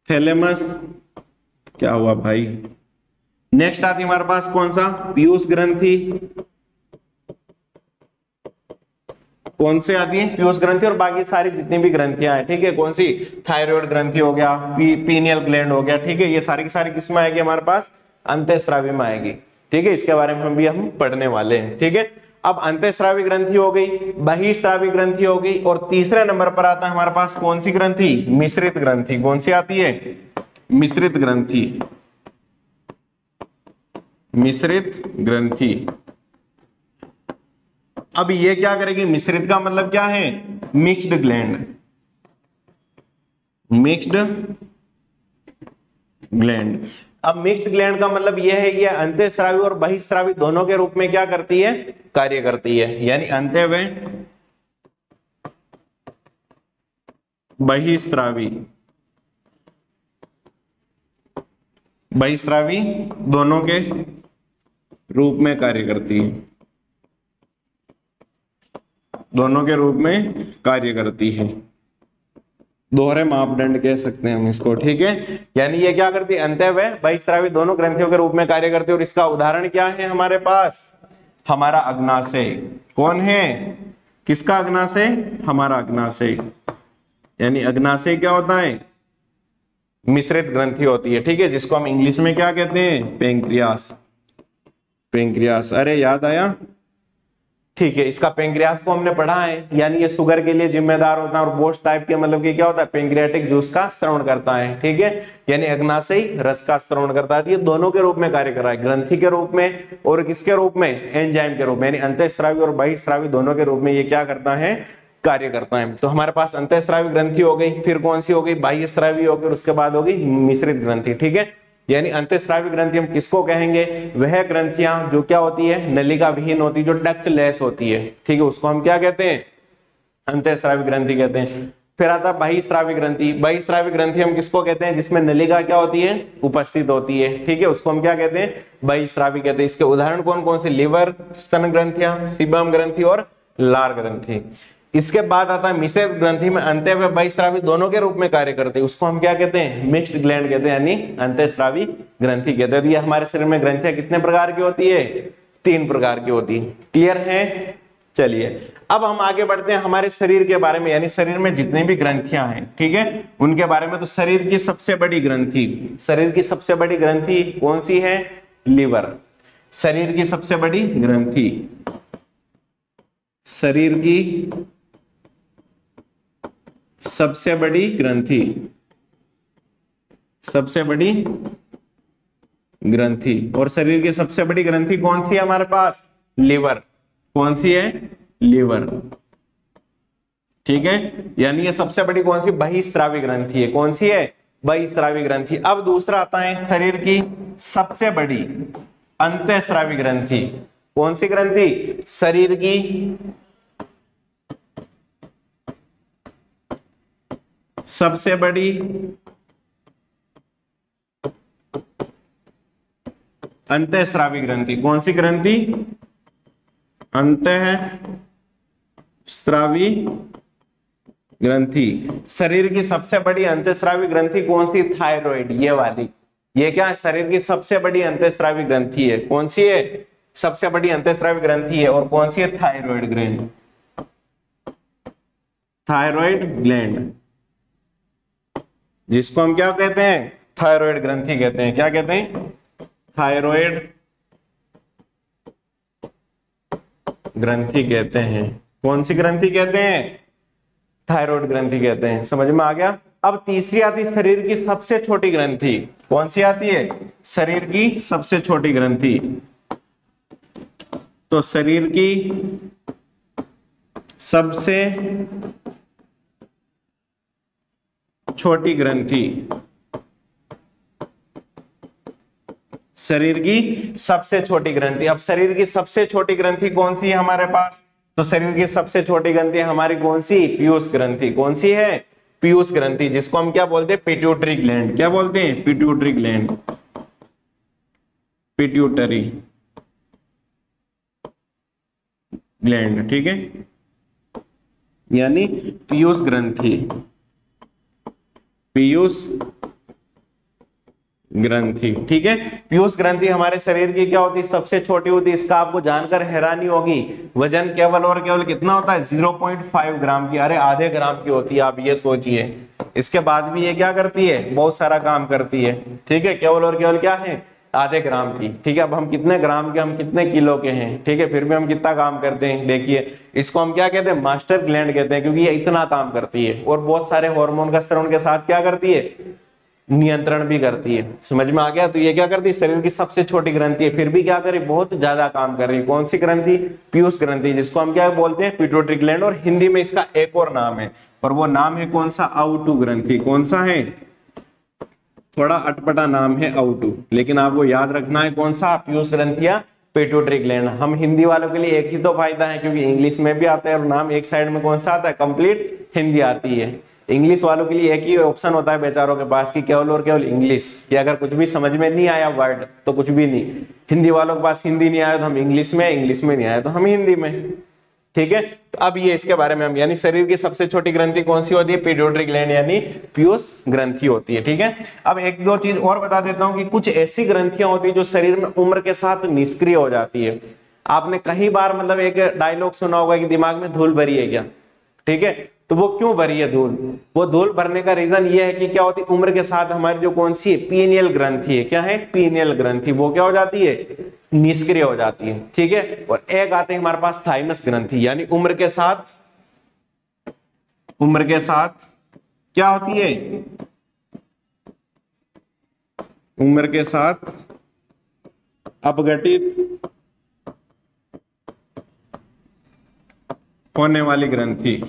थैलेमस, क्या हुआ भाई। नेक्स्ट आती है हमारे पास कौन सा, पीयूष ग्रंथि। कौन से आती है, पीयूष ग्रंथि और बाकी सारी जितनी भी ग्रंथियां हैं, ठीक है। कौन सी, थायराइड ग्रंथि हो गया, पीनियल ग्लैंड हो गया, ठीक है। ये सारी की सारी किसमें आएगी हमारे पास, अंतःस्रावी में आएगी, ठीक है। इसके बारे में हम पढ़ने वाले हैं, ठीक है। अब अंतःस्रावी ग्रंथि हो गई, बहिस्रावी ग्रंथि हो गई, और तीसरे नंबर पर आता है हमारे पास कौन सी ग्रंथि, मिश्रित ग्रंथि। कौन सी आती है, मिश्रित ग्रंथि। मिश्रित ग्रंथि। अब ये क्या करेगी, मिश्रित का मतलब क्या है, मिक्स्ड ग्लैंड। Mixed gland. अब मिक्स्ड ग्लैंड का मतलब यह है कि अंतःस्रावी और बहिस्रावी दोनों के रूप में क्या करती है, कार्य करती है। यानी अंत्य व बहिस्रावी, बहिस्रावी दोनों के रूप में कार्य करती है, दोनों के रूप में कार्य करती है। दोहरे मापदंड कह सकते हैं हम इसको, ठीक है। यानी ये क्या करती है, अंत्य व बहिस्रावी दोनों ग्रंथियों के रूप में कार्य करती है। और इसका उदाहरण क्या है हमारे पास, हमारा अग्नाशय। कौन है, किसका अग्नाशय, हमारा अग्नाशय। यानी अग्नाशय क्या होता है, मिश्रित ग्रंथि होती है, ठीक है, जिसको हम इंग्लिश में क्या कहते हैं, पेंक्रियास। पेंक्रियास, अरे याद आया, ठीक है। इसका पेंक्रियास को हमने पढ़ा है, यानी ये शुगर के लिए जिम्मेदार होता है, और बोस्ट टाइप के मतलब कि क्या होता है, पेंक्रियाटिक जूस का स्रवण करता है, ठीक है। यानी अग्नाशय रस का स्रवण करता है। ये दोनों के रूप में कार्य कर रहा है, ग्रंथि के रूप में और किसके रूप में, एंजाइम के रूप में। यानी अंतःस्रावी और बहिस्रावी दोनों के रूप में ये क्या करता है, कार्य करता है। तो हमारे पास अंतःस्रावी ग्रंथि हो गई, फिर कौन सी हो गई, बाह्यस्रावी हो गई, और उसके बाद होगी मिश्रित ग्रंथि, ठीक है। यानी अंतःस्रावी ग्रंथि हम किसको कहेंगे, वह ग्रंथियां जो क्या होती है, नलिका विहीन होती है, जो डक्टलेस होती है, ठीक है, उसको हम क्या कहते हैं, अंतःस्रावी ग्रंथि कहते हैं। फिर आता है बहिस्रावी ग्रंथि। बहिस्रावी ग्रंथि हम किसको कहते हैं, जिसमें नलिका क्या होती है, उपस्थित होती है, ठीक है, उसको हम क्या कहते हैं, बहिस्रावी कहते हैं। इसके उदाहरण कौन कौन से, लिवर, स्तन ग्रंथियां, सीबम ग्रंथि और लार ग्रंथि। इसके बाद आता है मिश्रित ग्रंथि में अंत्य व बहिस्रावी दोनों के रूप में कार्य करते हैं, उसको हम क्या कहते हैं, मिक्स्ड ग्लैंड कहते हैं, यानी अंतःस्रावी ग्रंथि कहते हैं। ये हमारे शरीर में ग्रंथियां कितने प्रकार की होती है, 3 प्रकार की होती है। क्लियर है, चलिए अब हम आगे बढ़ते हैं हमारे शरीर के बारे में, यानी शरीर में जितनी भी ग्रंथियां हैं, ठीक है, उनके बारे में। तो शरीर की सबसे बड़ी ग्रंथि, शरीर की सबसे बड़ी ग्रंथि कौन सी है, लीवर। शरीर की सबसे बड़ी ग्रंथि, शरीर की सबसे बड़ी ग्रंथि, सबसे बड़ी ग्रंथि। और शरीर की सबसे बड़ी ग्रंथि कौन सी है हमारे पास, लीवर। कौन सी है, लीवर, ठीक है। यानी ये सबसे बड़ी कौन सी, बहिस्रावी ग्रंथि है। कौन सी है, बहिस्रावी ग्रंथि। अब दूसरा आता है शरीर की सबसे बड़ी अंतःस्रावी ग्रंथि। कौन सी ग्रंथि, शरीर की सबसे बड़ी अंतःस्रावी ग्रंथि। कौन सी ग्रंथि, अंतःस्रावी ग्रंथि। शरीर की सबसे बड़ी अंतःस्रावी ग्रंथि कौन सी, थायराइड, ये वाली। ये क्या है, शरीर की सबसे बड़ी अंतःस्रावी ग्रंथि है। कौन सी है, सबसे बड़ी अंतःस्रावी ग्रंथि है। और कौन सी है, थायराइड ग्लैंड, थायराइड ग्लैंड, जिसको हम क्या कहते हैं, थायराइड ग्रंथि कहते हैं। क्या कहते हैं, थायराइड ग्रंथि कहते हैं। कौन सी ग्रंथि कहते हैं, थायराइड ग्रंथि कहते हैं। समझ में आ गया। अब तीसरी आती है शरीर की सबसे छोटी ग्रंथि। कौन सी आती है, शरीर की सबसे छोटी ग्रंथि। तो शरीर की सबसे छोटी ग्रंथि, शरीर की सबसे छोटी ग्रंथि। अब शरीर की सबसे छोटी ग्रंथि कौन सी है हमारे पास, तो शरीर की सबसे छोटी ग्रंथि हमारी कौन सी, पीयूष ग्रंथि। कौन सी है, पीयूष ग्रंथि, जिसको हम क्या बोलते हैं, पिट्यूटरी ग्लैंड। क्या बोलते हैं, पिट्यूटरी ग्लैंड, पिट्यूटरी ग्लैंड, ठीक है। यानी पीयूष ग्रंथि, पीयूष ग्रंथि। ठीक है, पीयूष ग्रंथि हमारे शरीर की क्या होती है, सबसे छोटी होती है। इसका आपको जानकर हैरानी होगी, वजन केवल और केवल कितना होता है, 0.5 ग्राम की। अरे आधे ग्राम की होती है, आप ये सोचिए। इसके बाद भी ये क्या करती है, बहुत सारा काम करती है। ठीक है, केवल और केवल क्या है, आधे ग्राम की। ठीक है, अब हम कितने ग्राम के, हम कितने किलो के हैं, ठीक है, फिर भी हम कितना काम करते हैं। देखिए, इसको हम क्या कहते हैं, मास्टर ग्लैंड कहते हैं, क्योंकि ये इतना काम करती है और बहुत सारे हार्मोन का स्राव के साथ क्या करती है, नियंत्रण भी करती है। समझ में आ गया। तो ये क्या करती है, शरीर की सबसे छोटी ग्रंथि है, फिर भी क्या करे, बहुत ज्यादा काम कर रही है। कौन सी ग्रंथि, पीयूष ग्रंथि, जिसको हम क्या बोलते हैं, पिट्यूटरी ग्लैंड, और हिंदी में इसका एक और नाम है, और वो नाम है कौन सा, आउटू ग्रंथि। कौन सा है, थोड़ा अटपटा नाम है आउटू, लेकिन आपको याद रखना है कौन सा, पीयूष ग्रंथि या पिट्यूटरी ग्लैंड। हम हिंदी वालों के लिए एक ही तो फायदा है, क्योंकि इंग्लिश में भी आता है और नाम एक साइड में कौन सा आता है, कंप्लीट हिंदी आती है। इंग्लिश वालों के लिए एक ही ऑप्शन होता है बेचारों के पास कि केवल और केवल इंग्लिश, कि अगर कुछ भी समझ में नहीं आया वर्ड तो कुछ भी नहीं। हिंदी वालों के पास हिंदी नहीं आया तो हम इंग्लिश में नहीं आया तो हम हिंदी में। ठीक है, तो अब ये इसके बारे में हम, यानी शरीर की सबसे छोटी ग्रंथि कौन सी होती है, पिट्यूटरी ग्लैंड यानी पीयूष ग्रंथि होती है। ठीक है, अब एक दो चीज और बता देता हूं कि कुछ ऐसी ग्रंथियां होती है जो शरीर में उम्र के साथ निष्क्रिय हो जाती है। आपने कई बार मतलब एक डायलॉग सुना होगा कि दिमाग में धूल भरी है क्या। ठीक है, तो वो क्यों भरी है धूल, वो धूल भरने का रीजन ये है कि क्या होती है, उम्र के साथ हमारी जो कौन सी है, पीनियल ग्रंथि है, क्या है, पीनियल ग्रंथि, वो क्या हो जाती है, निष्क्रिय हो जाती है। ठीक है, और एक आते हैं हमारे पास थाइमस ग्रंथि, यानी उम्र के साथ क्या होती है, उम्र के साथ अपघटित होने वाली ग्रंथि,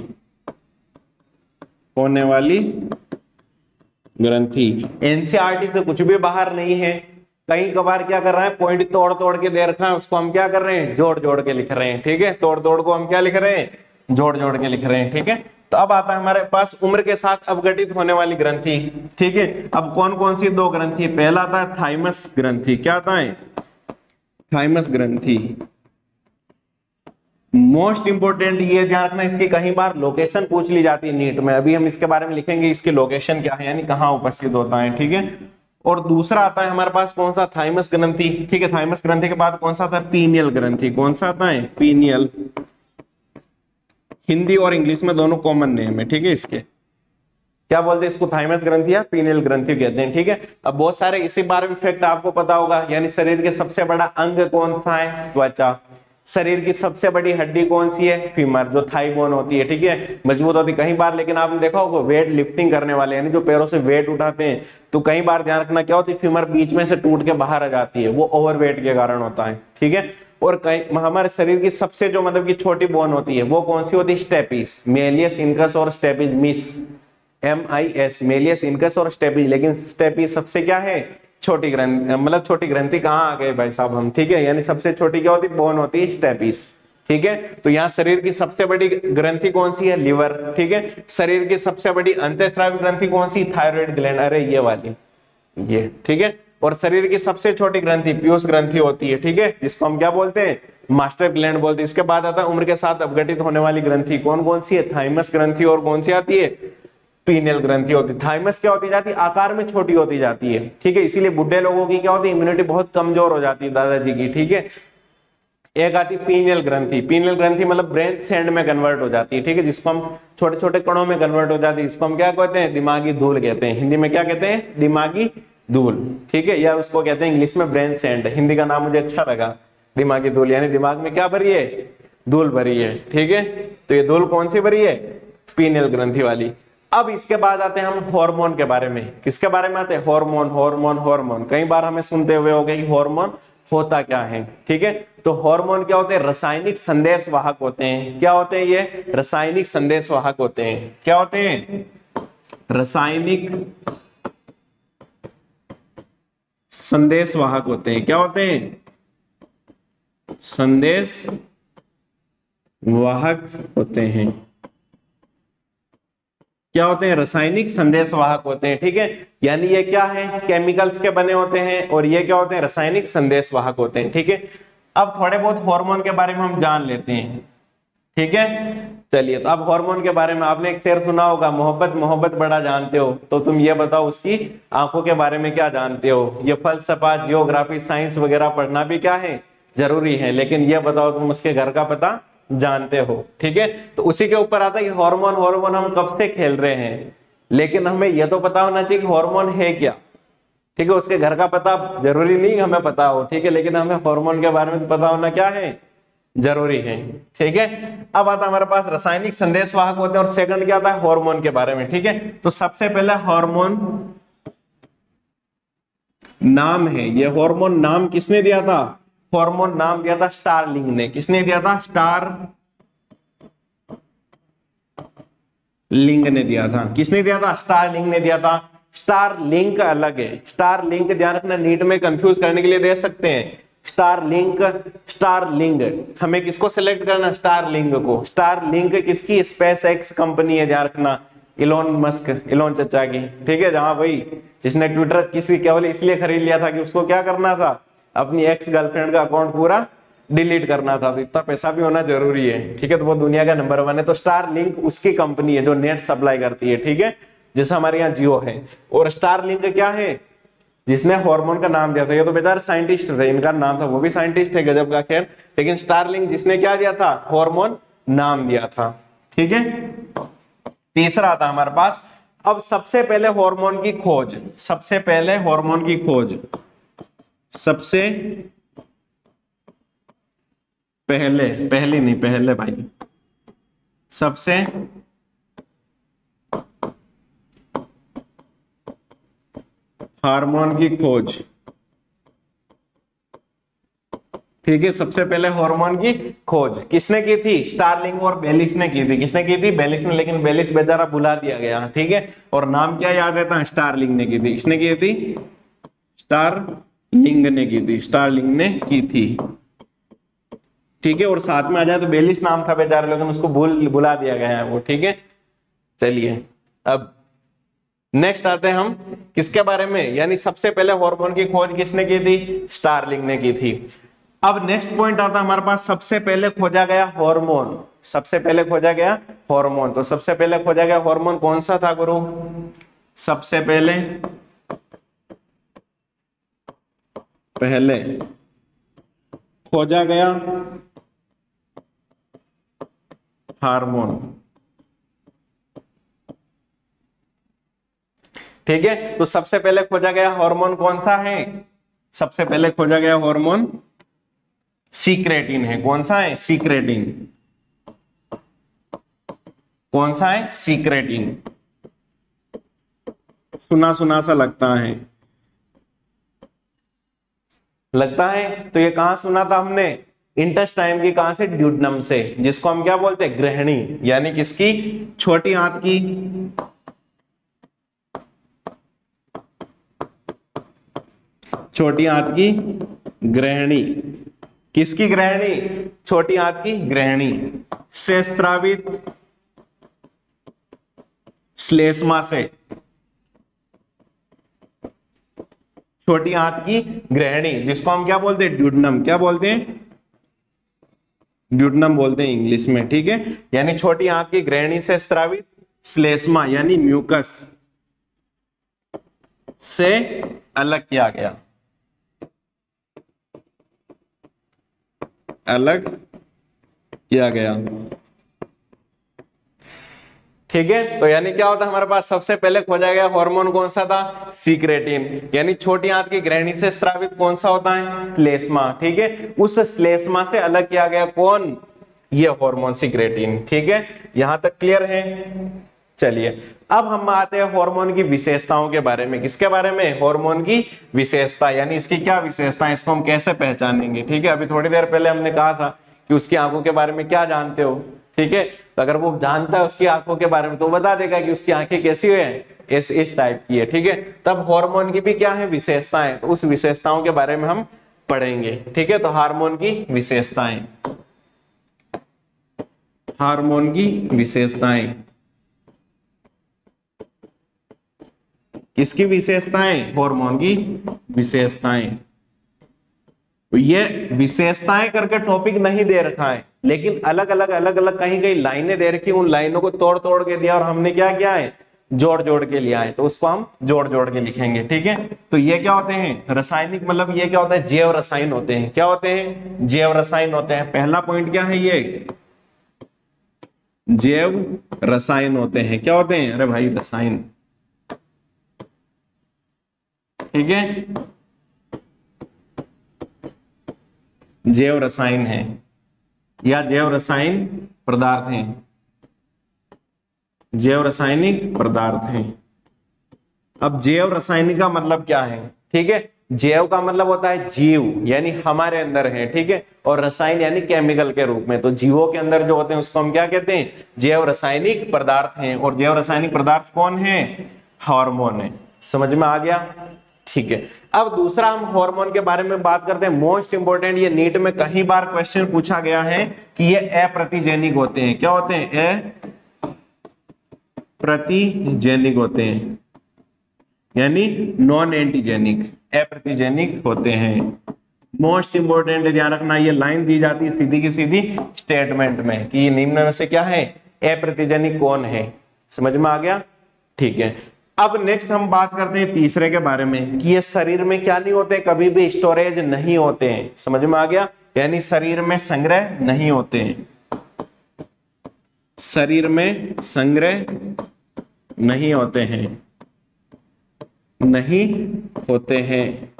एनसीईआरटी से कुछ भी बाहर नहीं है। कई कबार क्या कर रहा है, पॉइंट तोड़ तोड़ के दे रखा है, उसको हम क्या कर रहे हैं, जोड़ जोड़ के लिख रहे हैं। ठीक है, तोड़ तोड़ को हम क्या लिख रहे हैं, जोड़ जोड़ के लिख रहे हैं। ठीक है, तो अब आता है हमारे पास उम्र के साथ अपघटित होने वाली ग्रंथि। ठीक है, अब कौन कौन सी दो ग्रंथि, पहला आता है थाइमस ग्रंथि। क्या आता है, थाइमस ग्रंथि। मोस्ट इंपोर्टेंट ये ध्यान रखना, इसकी कई बार लोकेशन पूछ ली जाती है नीट में, अभी हम इसके बारे में लिखेंगे, इसकी लोकेशन क्या है, यानी कहाँ उपस्थित होता है। ठीक है, और दूसरा आता है हमारे पास कौन सा, थाइमस ग्रंथि। ठीक है, थाइमस ग्रंथि के बाद कौन सा आता है, पीनियल ग्रंथि। कौन सा आता है, पीनियल। हिंदी और इंग्लिश में दोनों कॉमन नेम है। ठीक है, इसके क्या बोलते हैं, इसको थाइमस ग्रंथि या पीनियल ग्रंथि कहते हैं। ठीक है, अब बहुत सारे इसी बारे में फैक्ट आपको पता होगा, यानी शरीर के सबसे बड़ा अंग कौन सा है, त्वचा। शरीर की सबसे बड़ी हड्डी कौन सी है, फीमर, जो थाई बोन होती है। ठीक है, मजबूत होती है। कई बार लेकिन आपने देखा होगा वेट लिफ्टिंग करने वाले, यानी जो पैरों से वेट उठाते हैं, तो कई बार ध्यान रखना क्या होती है, फीमर बीच में से टूट के बाहर आ जाती है, वो ओवरवेट के कारण होता है। ठीक है, और कई हमारे शरीर की सबसे जो मतलब की छोटी बोन होती है वो कौन सी होती है, स्टेपिस, मेलियस इनकस और स्टेपिस मिस, MIS, मेलियस इनकस और स्टेपिस। लेकिन स्टेपिस सबसे क्या है, छोटी ग्रंथि, मतलब छोटी ग्रंथि कहाँ आ गए भाई साहब हम। ठीक है, यानी सबसे छोटी क्या होती है, बोन होती है स्टेपिस। ठीक है, तो यहाँ शरीर की सबसे बड़ी ग्रंथि कौन सी है, लिवर। ठीक है, शरीर की सबसे बड़ी अंतःस्रावी ग्रंथि कौन सी, थायराइड ग्लैंड, अरे ये वाली, ये। ठीक है, और शरीर की सबसे छोटी ग्रंथि पीयूष ग्रंथि होती है। ठीक है, जिसको हम क्या बोलते हैं, मास्टर ग्लैंड बोलते हैं। इसके बाद आता है उम्र के साथ अपघटित होने वाली ग्रंथि, कौन कौन सी है, थाइमस ग्रंथि, और कौन सी आती है, पीनियल ग्रंथि होती है। थाइमस क्या होती जाती है, आकार में छोटी होती जाती है। ठीक है, इसीलिए बुढ़े लोगों की क्या होती है, इम्यूनिटी बहुत कमजोर हो जाती है, दादाजी की। ठीक है, एक आती है पीनियल ग्रंथि। पीनियल ग्रंथि मतलब ब्रेन सेंड में कन्वर्ट हो जाती है। ठीक है, जिसको हम छोटे छोटे कणों में कन्वर्ट हो जाती है, इसको हम क्या कहते हैं, दिमागी धूल कहते हैं। हिंदी में क्या कहते हैं, दिमागी धूल। ठीक है, या उसको कहते हैं इंग्लिश में ब्रेन सेंड, हिंदी का नाम मुझे अच्छा लगा, दिमागी धूल, यानी दिमाग में क्या भरी है, धूल भरी है। ठीक है, तो ये धूल कौन सी भरी है, पीनियल ग्रंथि वाली। अब इसके बाद आते हैं हम हार्मोन के बारे में। किसके बारे में आते हैं, हार्मोन, हार्मोन, हार्मोन। कई बार हमें सुनते हुए हो गए कि हार्मोन होता क्या है। ठीक है, तो हार्मोन क्या होते हैं, रासायनिक संदेश वाहक होते हैं। क्या होते हैं ये, रासायनिक संदेश वाहक होते हैं। क्या होते हैं, रासायनिक संदेश वाहक होते हैं। क्या होते हैं, संदेश वाहक होते हैं। क्या होते हैं, रासायनिक संदेश वाहक होते हैं। ठीक है, यानी ये क्या है, केमिकल्स के बने होते हैं, और ये क्या होते हैं, रासायनिक संदेश वाहक होते हैं। ठीक है, अब थोड़े बहुत हार्मोन के बारे में हम जान लेते हैं। ठीक है। चलिए, तो अब हार्मोन के बारे में आपने एक शेर सुना होगा, मोहब्बत मोहब्बत बड़ा जानते हो, तो तुम ये बताओ उसकी आंखों के बारे में क्या जानते हो। ये फलसफा, जियोग्राफी, साइंस वगैरह पढ़ना भी क्या है, जरूरी है, लेकिन ये बताओ तुम उसके घर का पता जानते हो। ठीक है, तो उसी के ऊपर आता है कि हार्मोन हार्मोन हम कब से खेल रहे हैं, लेकिन हमें यह तो पता होना चाहिए कि हार्मोन है क्या। ठीक है, उसके घर का पता जरूरी नहीं हमें पता हो, ठीक है, लेकिन हमें हार्मोन के बारे में तो पता होना क्या है, जरूरी है। ठीक है, अब आता हमारे पास रासायनिक संदेशवाहक होते हैं, और सेकंड क्या आता है, हार्मोन के बारे में। ठीक है, तो सबसे पहले हार्मोन नाम है, ये हार्मोन नाम किसने दिया था, हार्मोन नाम दिया था स्टारलिंग ने। किसने दिया था, स्टारलिंग ने दिया था। किसने दिया था, स्टारलिंग ने दिया था। स्टारलिंक अलग है, स्टारलिंक ध्यान रखना, नीट में कंफ्यूज करने के लिए दे सकते हैं। स्टारलिंक, स्टारलिंग, हमें किसको सिलेक्ट करना, स्टारलिंग को। स्टारलिंक किसकी, स्पेस एक्स कंपनी है, ध्यान रखना, इलोन मस्क, इलोन चचा की। ठीक है, जहां भाई जिसने ट्विटर किसी केवल इसलिए खरीद लिया था कि उसको क्या करना था, अपनी एक्स गर्लफ्रेंड का अकाउंट पूरा डिलीट करना था, तो इतना पैसा भी होना जरूरी है। ठीक है, तो वो दुनिया का नंबर 1 है। तो स्टारलिंक उसकी कंपनी है जो नेट सप्लाई करती है। ठीक है, जैसे हमारे यहाँ जियो है। और स्टारलिंक क्या है, जिसने हार्मोन का नाम दिया था, ये तो बेचारे साइंटिस्ट थे, इनका नाम था, वो भी साइंटिस्ट थे गजब का, खैर, लेकिन स्टारलिंक जिसने क्या दिया था, हार्मोन नाम दिया था। ठीक है, तीसरा आता हमारे पास, अब सबसे पहले हार्मोन की खोज, सबसे पहले हार्मोन की खोज, सबसे पहले, पहले नहीं, पहले भाई, सबसे हार्मोन की खोज। ठीक है, सबसे पहले हार्मोन की खोज किसने की थी, स्टारलिंग और बेलिस ने की थी। किसने की थी, बेलिस ने, लेकिन बेलिस बेचारा भुला दिया गया। ठीक है, और नाम क्या याद रहता है, स्टारलिंग ने की थी। किसने की थी, स्टारलिंग ने की थी, स्टारलिंग ने की थी। ठीक है, और साथ में आ जाए तो बेलिस नाम था बेचारा, लेकिन उसको बुला दिया गया है वो। ठीक है, चलिए अब नेक्स्ट आते हैं हम किसके बारे में, यानी सबसे पहले हार्मोन की खोज किसने की थी, स्टारलिंग ने की थी। अब नेक्स्ट पॉइंट आता है हमारे पास, सबसे पहले खोजा गया हार्मोन, सबसे पहले खोजा गया हार्मोन। तो सबसे पहले खोजा गया हार्मोन कौन सा था गुरु, सबसे पहले खोजा गया हार्मोन। ठीक है, तो सबसे पहले खोजा गया हार्मोन कौन सा है, सबसे पहले खोजा गया हार्मोन सीक्रेटिन है। कौन सा है, सीक्रेटिन। कौन सा है, सीक्रेटिन। सुना सुना सा लगता है, लगता है, तो ये कहां सुना था हमने, इंटेस्टाइन की, कहां से, ड्यूडनम से, जिसको हम क्या बोलते हैं, गृहिणी, यानी किसकी, छोटी आंत की, छोटी आंत की गृहिणी। किसकी गृहिणी, छोटी आंत की गृहिणी से स्रावित श्लेष्मा से, छोटी आंत की गृहिणी, जिसको हम क्या बोलते हैं, ड्यूडनम। क्या बोलते हैं, ड्यूडनम बोलते हैं इंग्लिश में। ठीक है, यानी छोटी आंत की गृहिणी से स्रावित श्लेष्मा यानी म्यूकस से अलग किया गया, अलग किया गया। ठीक है, तो यानी क्या होता है हमारे पास, सबसे पहले खोजा गया हार्मोन कौन सा था, सीक्रेटिन, यानी छोटी आंत की गृहिणी से स्रावित कौन सा होता है, श्लेष्मा। ठीक है, उस श्लेष्मा से अलग किया गया कौन, ये हार्मोन सीक्रेटिन। ठीक है, यहां तक क्लियर है। चलिए अब हम आते हैं हार्मोन की विशेषताओं के बारे में। किसके बारे में, हार्मोन की विशेषता, यानी इसकी क्या विशेषता है, इसको हम कैसे पहचानेंगे। ठीक है, अभी थोड़ी देर पहले हमने कहा था कि उसकी आंखों के बारे में क्या जानते हो। ठीक है, तो अगर वो जानता है उसकी आंखों के बारे में तो बता देगा कि उसकी आंखें कैसी है, इस टाइप की है। ठीक है, तब हार्मोन की भी क्या है, विशेषताएं, तो उस विशेषताओं के बारे में हम पढ़ेंगे। ठीक है, तो हार्मोन की विशेषताएं, हार्मोन की विशेषताएं, किसकी विशेषताएं, हार्मोन की विशेषताएं। ये विशेषताएं करके टॉपिक नहीं दे रखा है, लेकिन अलग अलग कहीं कहीं लाइनें दे रखी, उन लाइनों को तोड़ तोड़ के दिया और हमने क्या किया है, जोड़ जोड़ के लिया है, तो उसको हम जोड़ जोड़ के लिखेंगे। ठीक है, तो ये क्या होते हैं, रासायनिक, मतलब ये क्या होता है, जैव रसायन होते हैं। क्या होते हैं, जैव रसायन होते हैं। पहला पॉइंट क्या है, ये जैव रसायन होते हैं। क्या होते हैं, अरे भाई रसायन। ठीक है, जैव रसायन है या जैव रसायन पदार्थ हैं, जैव रासायनिक पदार्थ हैं। अब जैव रासायनिक का मतलब क्या है, ठीक है, जैव का मतलब होता है जीव, यानी हमारे अंदर है। ठीक है, और रसायन यानी केमिकल के रूप में, तो जीवों के अंदर जो होते हैं उसको हम क्या कहते हैं, जैव रासायनिक पदार्थ हैं। और जैव रासायनिक पदार्थ कौन है, हार्मोन है। समझ में आ गया, ठीक है। अब दूसरा हम हार्मोन के बारे में बात करते हैं, मोस्ट इंपोर्टेंट, ये नीट में कई बार क्वेश्चन पूछा गया है कि ये अप्रतिजैनिक होते हैं। क्या होते हैं, अप्रतिजैनिक होते हैं, यानी नॉन एंटीजेनिक, अप्रतिजैनिक होते हैं। मोस्ट इंपोर्टेंट ध्यान रखना, ये लाइन दी जाती है सीधी की सीधी स्टेटमेंट में कि निम्न में से क्या है, अप्रतिजैनिक कौन है। समझ में आ गया, ठीक है। अब नेक्स्ट हम बात करते हैं तीसरे के बारे में कि ये शरीर में क्या नहीं होते, कभी भी स्टोरेज नहीं होते हैं। समझ में आ गया, यानी शरीर में संग्रह नहीं होते हैं, शरीर में संग्रह नहीं होते हैं, नहीं होते हैं।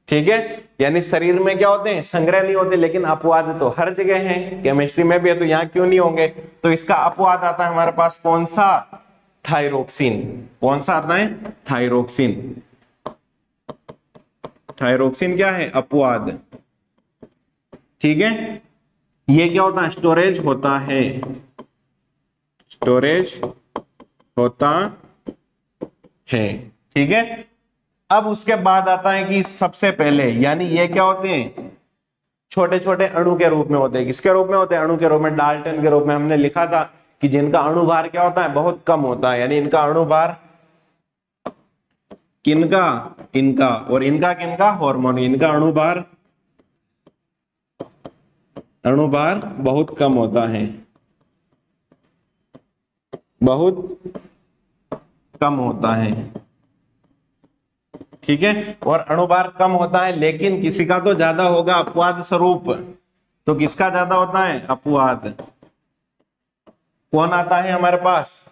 ठीक है, यानी शरीर में क्या होते हैं, संग्रह नहीं होते, लेकिन अपवाद तो हर जगह है, केमिस्ट्री में भी है, तो यहां क्यों नहीं होंगे। तो इसका अपवाद आता है हमारे पास, कौन सा, थायरोक्सिन। कौन सा आता है, थायरोक्सिन। थायरोक्सिन क्या है, अपवाद। ठीक है, ये क्या होता है, स्टोरेज होता है, स्टोरेज होता है। ठीक है, अब उसके बाद आता है कि सबसे पहले, यानी ये क्या होते हैं, छोटे छोटे अणु के रूप में होते हैं। किसके रूप में होते हैं, अणु के रूप में, डाल्टन के रूप में। हमने लिखा था कि जिनका अणुभार क्या होता है, बहुत कम होता है, यानी इनका अणुभार किनका, इनका, और इनका किनका, हार्मोन, इनका अणुभार बहुत कम होता है, बहुत कम होता है। ठीक है, और अणुभार कम होता है, लेकिन किसी का तो ज्यादा होगा अपवाद स्वरूप। तो किसका ज्यादा होता है, अपवाद। कौन आता है हमारे पास,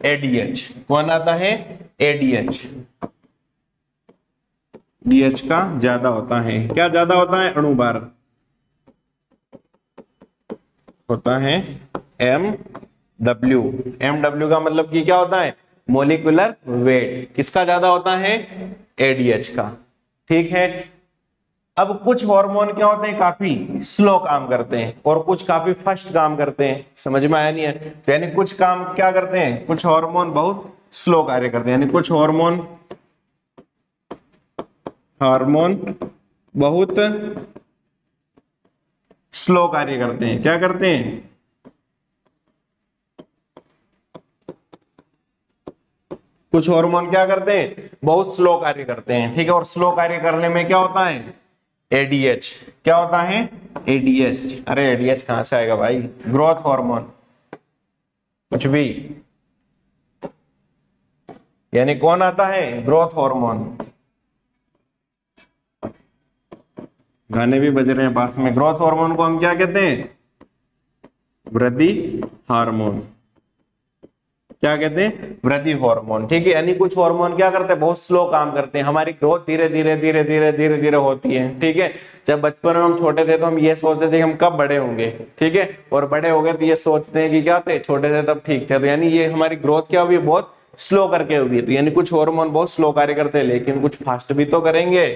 एडीएच। कौन आता है, एडीएच। डीएच का ज्यादा होता है। क्या ज्यादा होता है, अणुभार होता है, एमडब्ल्यू का मतलब कि क्या होता है, मोलिकुलर वेट। किसका ज्यादा होता है, एडीएच का। ठीक है, अब कुछ हार्मोन क्या होते हैं, काफी स्लो काम करते हैं और कुछ काफी फास्ट काम करते हैं। समझ में आया नहीं है, तो यानी कुछ काम क्या करते हैं, कुछ हार्मोन बहुत स्लो कार्य करते हैं, यानी कुछ हार्मोन बहुत स्लो कार्य करते हैं। क्या करते हैं, कुछ हार्मोन क्या करते हैं, बहुत स्लो कार्य करते हैं। ठीक है, और स्लो कार्य करने में क्या होता है, एडीएच। क्या होता है, एडीएच। अरे एडीएच कहां से आएगा भाई, ग्रोथ हार्मोन, कुछ भी, यानी कौन आता है, ग्रोथ हार्मोन। गाने भी बज रहे हैं पास में। ग्रोथ हार्मोन को हम क्या कहते हैं, वृद्धि हार्मोन। क्या कहते हैं, वृद्धि हार्मोन। ठीक है, यानी कुछ हार्मोन क्या करते हैं, बहुत स्लो काम करते हैं, हमारी ग्रोथ धीरे धीरे होती है। ठीक है, जब बचपन में हम छोटे थे तो हम ये सोचते थे कि हम कब बड़े होंगे। ठीक है, और बड़े हो गए तो ये सोचते हैं कि क्या थे, छोटे थे तब ठीक थे। तो यानी ये हमारी ग्रोथ क्या हुई, बहुत स्लो करके हुई। तो यानी कुछ हार्मोन बहुत स्लो कार्य करते हैं, लेकिन कुछ फास्ट भी तो करेंगे।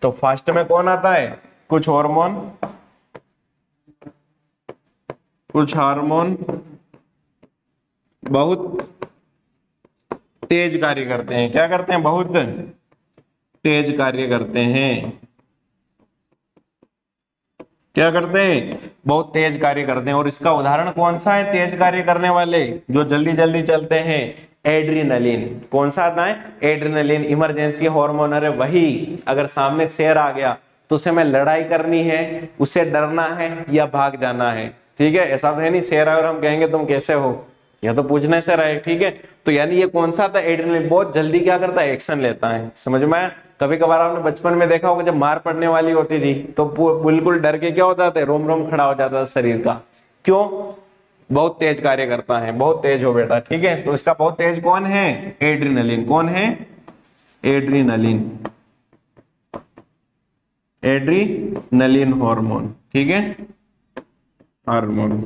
तो फास्ट में कौन आता है, कुछ हार्मोन बहुत तेज कार्य करते हैं। क्या करते हैं, बहुत तेज कार्य करते हैं। क्या करते हैं, बहुत तेज कार्य करते हैं। और इसका उदाहरण कौन सा है, तेज कार्य करने वाले, जो जल्दी जल्दी चलते हैं, एड्रीनलिन। कौन सा आता है? Adrenaline, emergency hormone. अरे वही, अगर सामने शेर आ गया तो उसे मैं लड़ाई करनी है, उससे डरना है या भाग जाना है, ठीक है। ऐसा तो है नहीं शेर आए और हम कहेंगे तुम कैसे हो, यह तो पूछने से रहे, ठीक है। तो यानी ये कौन सा था? एड्रेनलिन। बहुत जल्दी क्या करता है? एक्शन लेता है। समझ में आया? कभी कभार आपने बचपन में देखा होगा, जब मार पड़ने वाली होती थी तो बिल्कुल डर के क्या हो जाता है? रोम रोम खड़ा हो जाता था शरीर का। क्यों? बहुत तेज कार्य करता है, बहुत तेज हो बेटा, ठीक है। तो इसका बहुत तेज कौन है? एड्रीनलिन। कौन है? एड्रीनलिन, एड्रीनलिन हार्मोन, ठीक है, हार्मोन,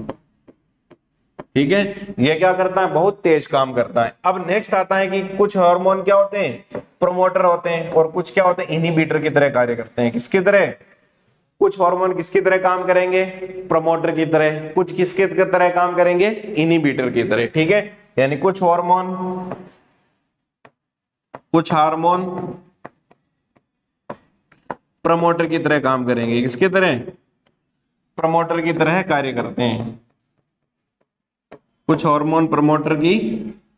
ठीक है। ये क्या करता है? बहुत तेज काम करता है। अब नेक्स्ट आता है कि कुछ हार्मोन क्या होते हैं? प्रोमोटर होते हैं, और कुछ क्या होते हैं? इनहिबिटर की तरह कार्य करते हैं। किसकी तरह? कुछ हार्मोन किसकी तरह काम करेंगे? प्रोमोटर की तरह। कुछ किसके तरह काम करेंगे? इनहिबिटर की तरह, ठीक है। यानी कुछ हार्मोन प्रमोटर की तरह काम करेंगे। किसकी तरह? प्रमोटर की तरह कार्य करते हैं। कुछ हार्मोन प्रमोटर की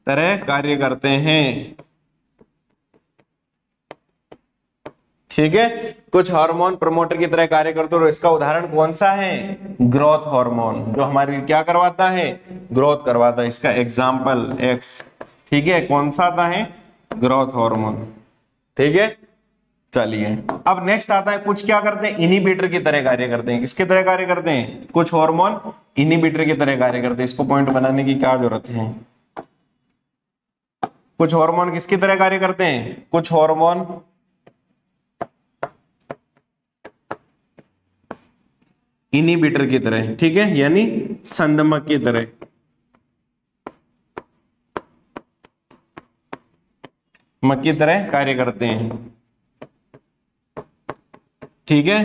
तरह कार्य करते हैं, ठीक है। कुछ हार्मोन प्रमोटर की तरह कार्य करते हैं। और इसका उदाहरण कौन सा है? ग्रोथ हार्मोन, जो हमारी क्या करवाता है? ग्रोथ करवाता है। इसका एग्जाम्पल एक्स, ठीक है। कौन सा आता है? ग्रोथ हार्मोन, ठीक है। चलिए, अब नेक्स्ट आता है कुछ क्या करते हैं? इनहिबिटर की तरह कार्य करते हैं। किसकी तरह कार्य करते हैं? कुछ हार्मोन इनहिबिटर की तरह कार्य करते हैं। इसको पॉइंट बनाने की क्या जरूरत है? कुछ हार्मोन किसकी तरह कार्य करते हैं? कुछ हार्मोन इनहिबिटर की तरह, ठीक है, यानी संदमक की तरह, मक की तरह कार्य करते हैं, ठीक है।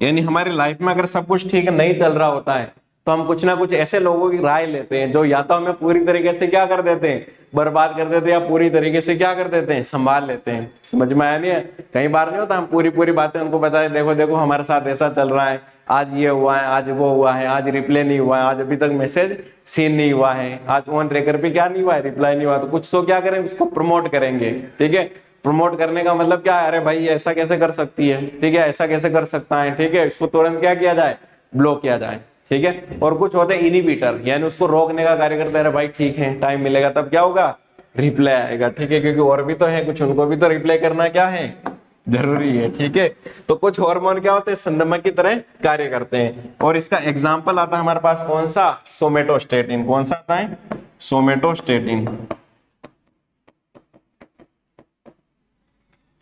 यानी हमारी लाइफ में अगर सब कुछ ठीक नहीं चल रहा होता है तो हम कुछ ना कुछ ऐसे लोगों की राय लेते हैं जो या तो हमें पूरी तरीके से क्या कर देते हैं? बर्बाद कर देते हैं, या पूरी तरीके से क्या कर देते हैं? संभाल लेते हैं। समझ में आया नहीं है? कई बार नहीं होता हम पूरी पूरी बातें उनको बताए, देखो देखो हमारे साथ ऐसा चल रहा है, आज ये हुआ है, आज वो हुआ है, आज रिप्लाई नहीं हुआ है, आज अभी तक मैसेज सीन नहीं हुआ है, आज ऑन ट्रैकर पे क्या नहीं हुआ है? रिप्लाई नहीं हुआ। तो कुछ तो क्या करेंगे? उसको प्रमोट करेंगे, ठीक है। प्रमोट करने का मतलब क्या है? अरे भाई ऐसा कैसे कर सकती है, ठीक है, ऐसा कैसे कर सकता है, ठीक है। इसको तुरंत क्या किया जाए? ब्लॉक किया जाए, ठीक है। और कुछ होते हैं इनहिबिटर, यानी उसको रोकने का कार्य करते हैं। अरे भाई ठीक है, टाइम मिलेगा तब क्या होगा? रिप्लाई आएगा, ठीक है, क्योंकि और भी तो है कुछ, उनको भी तो रिप्लाई करना क्या है? जरूरी है, ठीक है। तो कुछ हार्मोन क्या होते हैं? संदमक की तरह कार्य करते हैं। और इसका एग्जाम्पल आता है हमारे पास कौन सा? सोमेटोस्टेटिन। कौन सा आता है? सोमेटोस्टेटिन।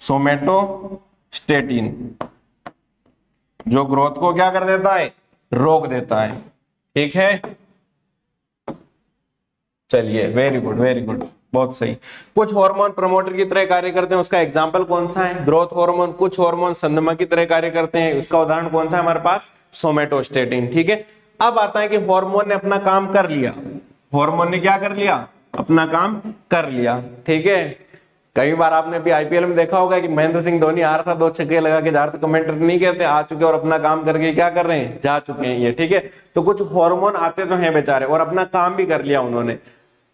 सोमेटोस्टेटिन जो ग्रोथ को क्या कर देता है? रोक देता है, ठीक है। चलिए, वेरी गुड, वेरी गुड, बहुत सही। कुछ हार्मोन प्रमोटर की तरह कार्य करते हैं, उसका एग्जांपल कौन सा है? Growth hormone. कुछ हार्मोन संदमक की तरह कार्य करते हैं, उसका उदाहरण कौन सा है हमारे पास? सोमेटोस्टेटिन, ठीक है। अब आता है कि हार्मोन ने अपना काम कर लिया। हार्मोन ने क्या कर लिया? अपना काम कर लिया, ठीक है। कई बार आपने भी आईपीएल में देखा होगा कि महेंद्र सिंह धोनी आ रहा था, 2 छक्के लगा के जा रहा था, कमेंटर नहीं कहते आ चुके और अपना काम करके क्या कर रहे हैं? जा चुके हैं ये, ठीक है। तो कुछ हार्मोन आते तो हैं बेचारे और अपना काम भी कर लिया उन्होंने,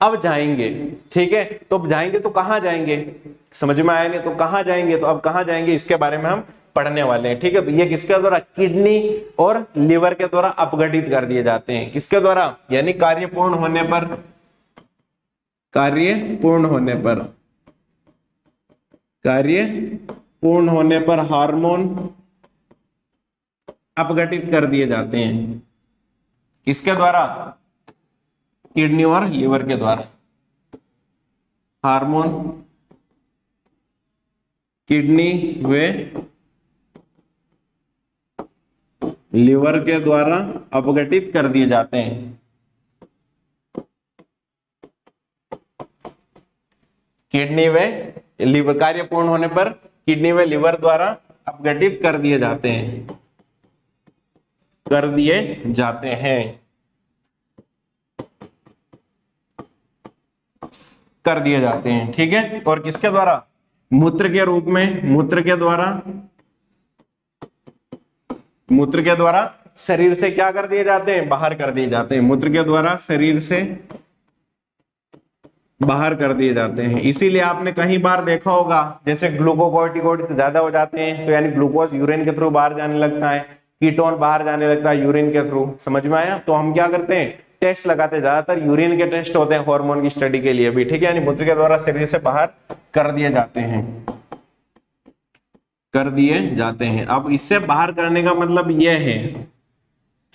अब जाएंगे, ठीक है। तो अब जाएंगे तो कहां जाएंगे? समझ में आया नहीं? तो कहां जाएंगे? तो अब कहां जाएंगे इसके बारे में हम पढ़ने वाले हैं, ठीक है। तो ये किसके द्वारा? किडनी और लिवर के द्वारा अपघटित कर दिए जाते हैं। किसके द्वारा? यानी कार्य पूर्ण होने पर, कार्य पूर्ण होने पर, कार्य पूर्ण होने पर हार्मोन अपघटित कर दिए जाते हैं। किसके द्वारा? किडनी और लिवर के द्वारा। हार्मोन किडनी व लिवर के द्वारा अपघटित कर दिए जाते हैं। किडनी व लिवर, कार्य पूर्ण होने पर किडनी व लिवर द्वारा अपघटित कर दिए जाते हैं, कर दिए जाते हैं, कर दिए जाते हैं, ठीक है। और किसके द्वारा? मूत्र के रूप में, मूत्र के द्वारा, मूत्र के द्वारा शरीर से क्या कर दिए जाते हैं? बाहर कर दिए जाते हैं। मूत्र के द्वारा शरीर से बाहर कर दिए जाते हैं। इसीलिए आपने कहीं बार देखा होगा जैसे ग्लूकोकोर्टिकोइड से ज्यादा हो जाते हैं तो यानी ग्लूकोज यूरिन के थ्रू बाहर जाने लगता है, कीटोन बाहर जाने लगता है यूरिन के थ्रू। समझ में आया? तो हम क्या करते हैं, टेस्ट लगाते हैं, ज्यादातर यूरिन के टेस्ट होते हैं हार्मोन की स्टडी के लिए भी, ठीक है, यानी मूत्र के द्वारा शरीर से बाहर कर दिए जाते हैं, कर दिए जाते हैं। अब इससे बाहर करने का मतलब यह है,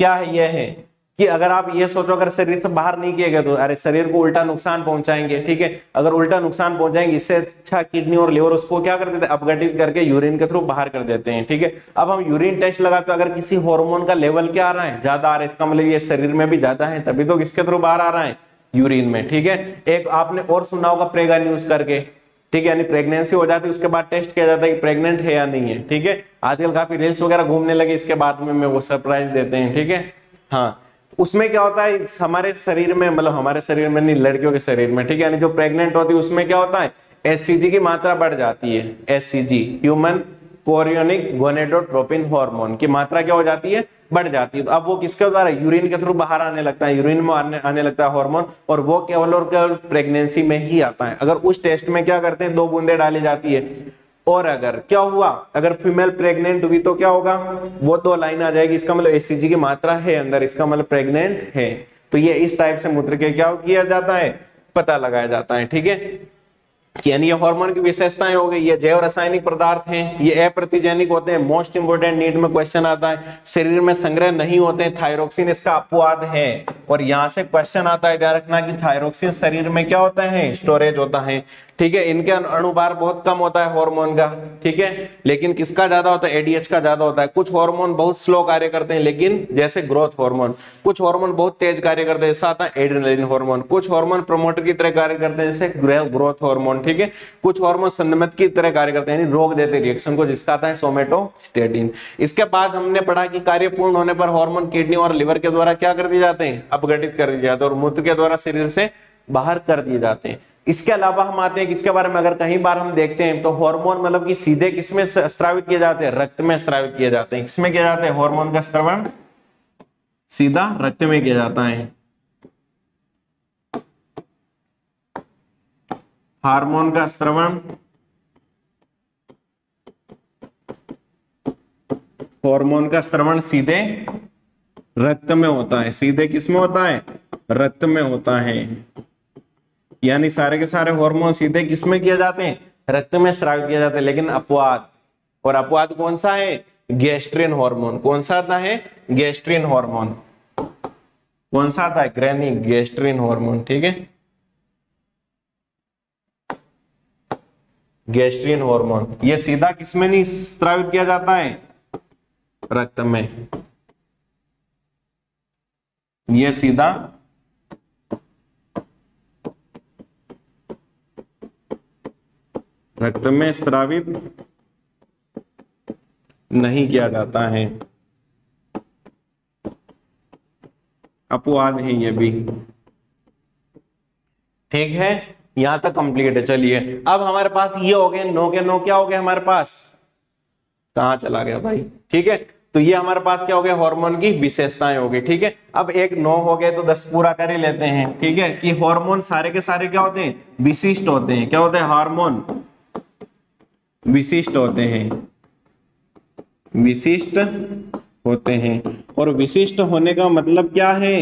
क्या है, यह है कि अगर आप ये सोचो अगर शरीर से बाहर नहीं किए गए तो अरे शरीर को उल्टा नुकसान पहुंचाएंगे, ठीक है, अगर उल्टा नुकसान पहुंचाएंगे इससे अच्छा किडनी और लिवर उसको क्या कर देते हैं, अपघटित करके यूरिन के थ्रू बाहर कर देते हैं, ठीक है। अब हम यूरिन टेस्ट लगाते हैं, अगर किसी हार्मोन का लेवल क्या आ रहा है, ज्यादा आ रहा है, इसका मतलब ये शरीर में भी ज्यादा है, तभी तो किसके थ्रू बाहर आ रहा है, यूरिन में, ठीक है। एक आपने और सुना होगा प्रेगा न्यूज करके, ठीक है, यानी प्रेगनेंसी हो जाती है उसके बाद टेस्ट किया जाता है कि प्रेग्नेंट है या नहीं है, ठीक है। आजकल काफी रील्स वगैरह घूमने लगे इसके बाद में वो सरप्राइज देते हैं, ठीक है। हाँ, उसमें क्या होता है हमारे शरीर में, मतलब हमारे शरीर में नहीं, लड़कियों के शरीर में, ठीक है, यानी जो प्रेग्नेंट होती है उसमें क्या होता है, एचसीजी की मात्रा बढ़ जाती है, HCG human chorionic gonadotropin hormone की मात्रा क्या हो जाती है, बढ़ जाती है। तो अब वो किसके द्वारा, यूरिन के थ्रू बाहर आने लगता है, यूरिन में आने लगता है हार्मोन, और वो केवल और केवल प्रेगनेंसी में ही आता है। अगर उस टेस्ट में क्या करते हैं, 2 बूंदे डाली जाती है, और अगर क्या हुआ, अगर फीमेल प्रेग्नेंट हुई तो क्या होगा, वो 2 लाइन आ जाएगी, इसका मतलब एचसीजी की मात्रा है अंदर, इसका मतलब प्रेग्नेंट है। तो ये इस टाइप से मूत्र के क्या किया जाता है, पता लगाया जाता है, ठीक है। यानी ये हार्मोन की विशेषताएं हो गई, ये जैव रासायनिक पदार्थ हैं, ये अप्रतिजैनिक होते हैं, मोस्ट इंपोर्टेंट नीट में क्वेश्चन आता है, शरीर में संग्रह नहीं होते हैं, थायरोक्सिन इसका अपवाद है। और यहां से क्वेश्चन आता है, ध्यान रखना कि थायरोक्सिन शरीर में क्या होता है, स्टोरेज होता है, ठीक है। इनके अणुभार बहुत कम होता है हार्मोन का, ठीक है, लेकिन किसका ज्यादा होता है, एडीएच का ज्यादा होता है। कुछ हार्मोन बहुत स्लो कार्य करते हैं, लेकिन जैसे ग्रोथ हार्मोन, कुछ हार्मोन बहुत तेज कार्य करते हैं, जैसा आता है एड्रेनलिन हार्मोन, कुछ हार्मोन प्रमोटर की तरह कार्य करते हैं जैसे ग्रोथ हार्मोन, ठीक है, कुछ हार्मोन संदमित की तरह कार्य करते हैं, यानी रोक देते रिएक्शन को, जिसका आता है सोमेटोस्टेटिन। इसके बाद हमने पढ़ा कि कार्य पूर्ण होने पर हार्मोन किडनी और लिवर के द्वारा क्या कर दिए जाते हैं, अपघटित कर दिए जाते हैं, और मूत्र के द्वारा शरीर से बाहर कर दिए जाते हैं। इसके अलावा हम आते हैं किसके बारे में, अगर कहीं बार हम देखते हैं तो हार्मोन मतलब कि सीधे किसमें स्रावित किए जाते हैं, रक्त में स्रावित किए जाते हैं। किसमें किया जाता है, हार्मोन का स्रावण सीधा रक्त में किया जाता है। हार्मोन का स्रावण, हार्मोन का स्रावण सीधे रक्त में होता है, सीधे किसमें होता है, रक्त में होता है। यानी सारे के सारे हार्मोन सीधे किसमें किए जाते हैं, रक्त में स्रावित किए जाते हैं। लेकिन अपवाद, और अपवाद कौन सा है, गैस्ट्रिन हार्मोन। कौन सा आता है, गैस्ट्रिन हार्मोन। कौन सा आता है, ग्रेनी गैस्ट्रिन हार्मोन, ठीक है, गैस्ट्रिन हार्मोन। ये सीधा किसमें नहीं स्रावित किया जाता है, रक्त में। ये सीधा रक्त में स्रावित नहीं किया जाता है, अपवाद है ये भी, ठीक है। यहां तक कंप्लीट है। चलिए अब हमारे पास ये हो गए 9 के 9, क्या हो गए हमारे पास, कहां चला गया भाई, ठीक है। तो ये हमारे पास क्या हो गया, हार्मोन की विशेषताएं हो गई, ठीक है। अब एक 9 हो गए तो 10 पूरा कर ही लेते हैं, ठीक है, कि हार्मोन सारे के सारे क्या होते हैं, विशिष्ट होते हैं। क्या होते हैं, हार्मोन विशिष्ट होते हैं, विशिष्ट होते हैं। और विशिष्ट होने का मतलब क्या है,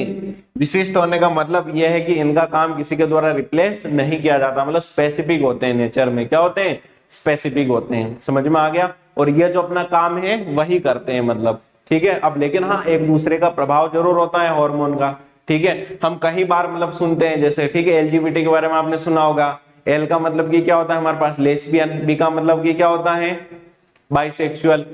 विशिष्ट होने का मतलब यह है कि इनका काम किसी के द्वारा रिप्लेस नहीं किया जाता, मतलब स्पेसिफिक होते हैं नेचर में। क्या होते हैं, स्पेसिफिक होते हैं। समझ में आ गया। और ये जो अपना काम है वही करते हैं, मतलब, ठीक है। अब लेकिन हाँ, एक दूसरे का प्रभाव जरूर होता है हार्मोन का, ठीक है। हम कई बार मतलब सुनते हैं जैसे, ठीक है, एलजीबीटी के बारे में आपने सुना होगा। एल का मतलब कि क्या होता है हमारे पास, लेस्बियन। बी का मतलब कि क्या होता है, बाइसेक्सुअल।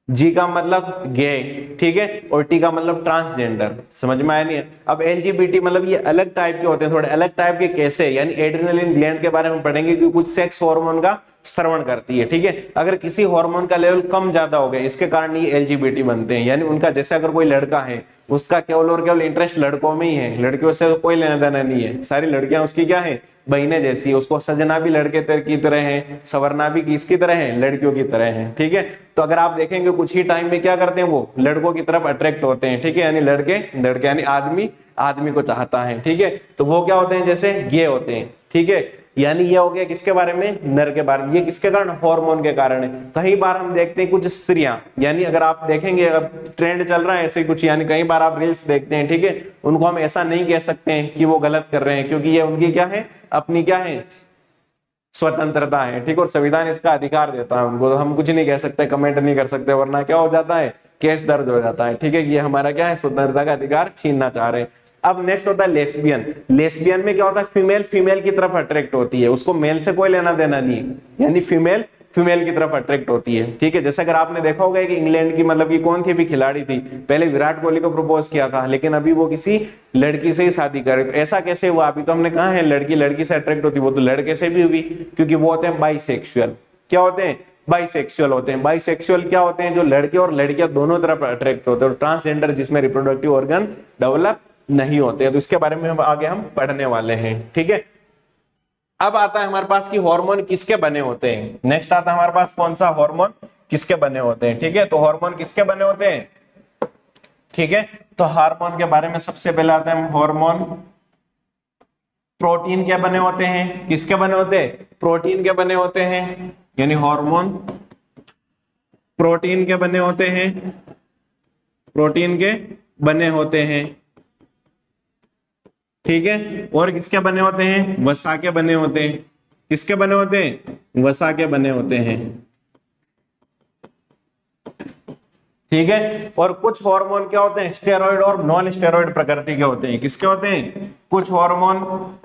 जी का मतलब गे, ठीक है, और टी का मतलब ट्रांसजेंडर। समझ में आया नहीं है। अब एलजीबीटी मतलब ये अलग टाइप के होते हैं, थोड़े अलग टाइप के। कैसे, यानी एड्रेनलिन ग्लैंड के बारे में पढ़ेंगे कि कुछ सेक्स हार्मोन का श्रवण करती है, ठीक है। अगर किसी हार्मोन का लेवल कम ज्यादा हो गया, इसके कारण ये एलजीबीटी बनते हैं। यानी उनका, जैसे अगर कोई लड़का है उसका केवल और केवल इंटरेस्ट लड़कों में ही है, लड़कियों से कोई लेना देना नहीं है। सारी लड़कियां उसकी क्या है, बहनें जैसी है। उसको सजना भी लड़के की तरह है, संवरना भी किसकी तरह है, लड़कियों की तरह है, ठीक है। तो अगर आप देखेंगे कुछ ही टाइम में क्या करते हैं, वो लड़कों की तरफ अट्रैक्ट होते हैं, ठीक है। यानी लड़के यानी आदमी को चाहता है, ठीक है। तो वो क्या होते हैं, जैसे गे होते हैं। ठीक है, यानी ये हो गया किसके बारे में, नर के बारे में। ये किसके कारण, हार्मोन के कारण है। कई बार हम देखते हैं कुछ स्त्रियां, यानी अगर आप देखेंगे अब ट्रेंड चल रहा है ऐसे कुछ, यानी कई बार आप रील्स देखते हैं, ठीक है, उनको हम ऐसा नहीं कह सकते हैं कि वो गलत कर रहे हैं, क्योंकि ये उनकी क्या है, अपनी क्या है, स्वतंत्रता है, ठीक है, और संविधान इसका अधिकार देता है उनको, तो हम कुछ नहीं कह सकते, कमेंट नहीं कर सकते, वरना क्या हो जाता है, केस दर्ज हो जाता है, ठीक है, ये हमारा क्या है, स्वतंत्रता का अधिकार छीनना चाह रहे हैं। अब नेक्स्ट होता है लेस्बियन। लेस्बियन में क्या होता है, फीमेल फीमेल की तरफ अट्रैक्ट होती है, उसको मेल से कोई लेना देना नहीं है, यानी फीमेल फीमेल की तरफ अट्रैक्ट होती है, ठीक है। जैसे अगर आपने देखा होगा कि इंग्लैंड की मतलब कि कौन थी अभी खिलाड़ी थी, पहले विराट कोहली को प्रपोज किया था, लेकिन अभी वो किसी लड़की से ही शादी करे, तो ऐसा कैसे हुआ, अभी तो हमने कहा है लड़की लड़की से अट्रैक्ट होती, वो तो लड़के से भी हुई, क्योंकि वो होते हैं बाइसेक्सुअल। क्या होते हैं, बाइसेक्सुअल होते हैं। बाइसेक्सुअल क्या होते हैं, जो लड़के और लड़कियां दोनों तरफ अट्रैक्ट होते हैं। और ट्रांसजेंडर जिसमें रिप्रोडक्टिव ऑर्गन डेवलप नहीं होते हैं, तो इसके बारे में हम आगे हम पढ़ने वाले हैं, ठीक है। अब आता है हमारे पास कि हार्मोन किसके बने होते हैं। नेक्स्ट आता है हमारे पास कौन सा, हार्मोन किसके बने होते हैं, ठीक है। तो हार्मोन किसके बने होते हैं, ठीक है। तो हार्मोन के बारे में सबसे पहले आता है हार्मोन प्रोटीन के बने होते हैं। किसके बने होते हैं, प्रोटीन के बने होते हैं, यानी हार्मोन प्रोटीन के बने होते हैं, प्रोटीन के बने होते हैं, ठीक है। और किसके बने होते हैं, वसा के बने होते हैं। किसके बने होते हैं, वसा के बने होते हैं, ठीक है। और कुछ हार्मोन क्या होते हैं, स्टेरॉइड और नॉन स्टेरॉइड प्रकृति के होते हैं। किसके होते हैं, कुछ हार्मोन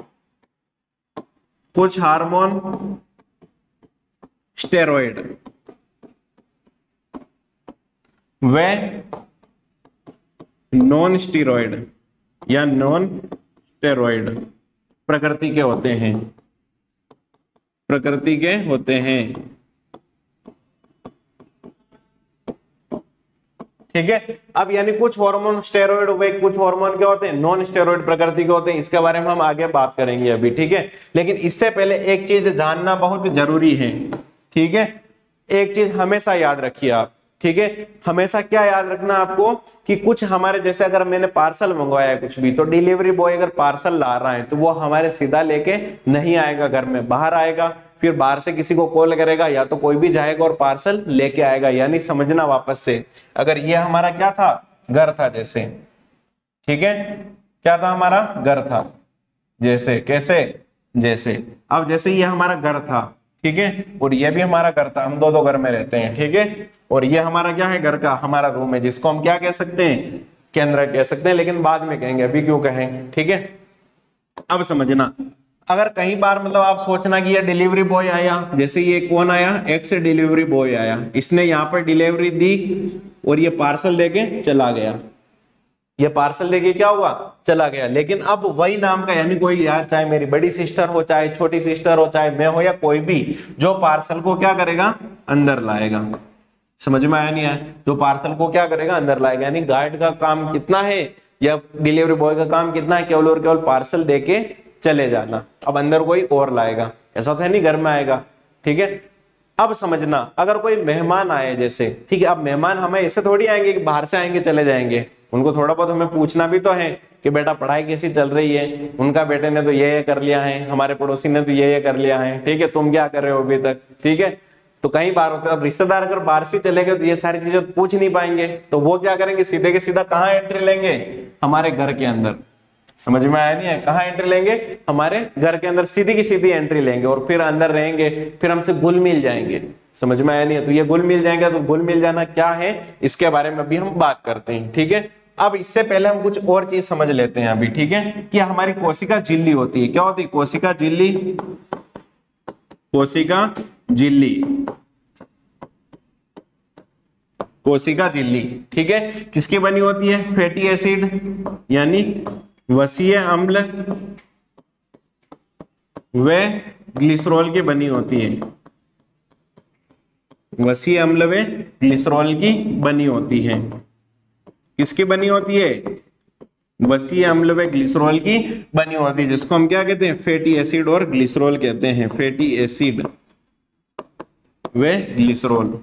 स्टेरॉइड व नॉन स्टेरॉइड या नॉन स्टेरॉइड प्रकृति के होते हैं, प्रकृति के होते हैं, ठीक है। अब यानी कुछ हार्मोन स्टेरॉइड हुए, कुछ हार्मोन क्या होते हैं, नॉन स्टेरॉइड प्रकृति के होते हैं। इसके बारे में हम आगे बात करेंगे अभी, ठीक है। लेकिन इससे पहले एक चीज जानना बहुत जरूरी है, ठीक है। एक चीज हमेशा याद रखिए आप, ठीक है। हमेशा क्या याद रखना आपको कि कुछ हमारे जैसे अगर मैंने पार्सल मंगवाया है कुछ भी, तो डिलीवरी बॉय अगर पार्सल ला रहा है तो वो हमारे सीधा लेके नहीं आएगा घर में, बाहर आएगा, फिर बाहर से किसी को कॉल करेगा, या तो कोई भी जाएगा और पार्सल लेके आएगा। यानी समझना वापस से, अगर ये हमारा क्या था, घर था जैसे, ठीक है, क्या था, हमारा घर था जैसे, कैसे, जैसे, अब जैसे ये हमारा घर था, ठीक है, और ये भी हमारा घर था, हम दो घर में रहते हैं, ठीक है। और ये हमारा क्या है, घर का हमारा रूम है, जिसको हम क्या कह सकते हैं, केंद्र कह सकते हैं, लेकिन बाद में कहेंगे, अभी क्यों कहें, ठीक है। अब समझना, अगर कई बार मतलब आप सोचना कि ये डिलीवरी बॉय आया, जैसे ये कौन आया, एक्स डिलीवरी बॉय आया, इसने यहाँ पर डिलीवरी दी और ये पार्सल लेके चला गया, ये पार्सल लेके क्या हुआ, चला गया। लेकिन अब वही नाम का, यानी कोई यार, चाहे मेरी बड़ी सिस्टर हो, चाहे छोटी सिस्टर हो, चाहे मैं हो या कोई भी, जो पार्सल को क्या करेगा, अंदर लाएगा। समझ में आया नहीं आया, जो पार्सल को क्या करेगा, अंदर लाएगा। यानी गार्ड का काम कितना है या डिलीवरी बॉय का काम कितना है, केवल और केवल पार्सल देके चले जाना, अब अंदर कोई और लाएगा, ऐसा तो है नहीं, घर में आएगा, ठीक है। अब समझना, अगर कोई मेहमान आए जैसे, ठीक है, अब मेहमान हमें ऐसे थोड़ी आएंगे कि बाहर से आएंगे चले जाएंगे, उनको थोड़ा बहुत हमें पूछना भी तो है कि बेटा पढ़ाई कैसी चल रही है, उनका बेटे ने तो ये कर लिया है, हमारे पड़ोसी ने तो ये कर लिया है, ठीक है, तुम क्या कर रहे हो अभी तक, ठीक है। तो कई बार होता है, अब रिश्तेदार अगर बाहर से चले गए तो ये सारी चीजें तो पूछ नहीं पाएंगे, तो वो क्या करेंगे, सीधे के सीधा कहाँ एंट्री लेंगे, हमारे घर के अंदर। समझ में आया नहीं है, कहाँ एंट्री लेंगे, हमारे घर के अंदर सीधी की सीधी एंट्री लेंगे, और फिर अंदर रहेंगे, फिर हमसे घुल मिल जाएंगे। समझ में आया नहीं है, तो ये घुल मिल जाएंगे, तो घुल मिल जाना क्या है, इसके बारे में अभी हम बात करते हैं, ठीक है। अब इससे पहले हम कुछ और चीज समझ लेते हैं अभी, ठीक है, कि हमारी कोशिका झिल्ली होती है, क्या होती है, कोशिका झिल्ली, कोशिका झिल्ली, कोशिका झिल्ली, ठीक है, किसकी बनी होती है, फैटी एसिड यानी वसीय अम्ल व ग्लिसरॉल की बनी होती है, वसीय अम्ल व ग्लिसरॉल की बनी होती है। किसकी बनी होती है, वसीय अम्ल व ग्लिसरॉल की बनी होती है, जिसको हम क्या कहते हैं, फैटी एसिड और ग्लिसरॉल कहते हैं, फैटी एसिड व ग्लिसरॉल।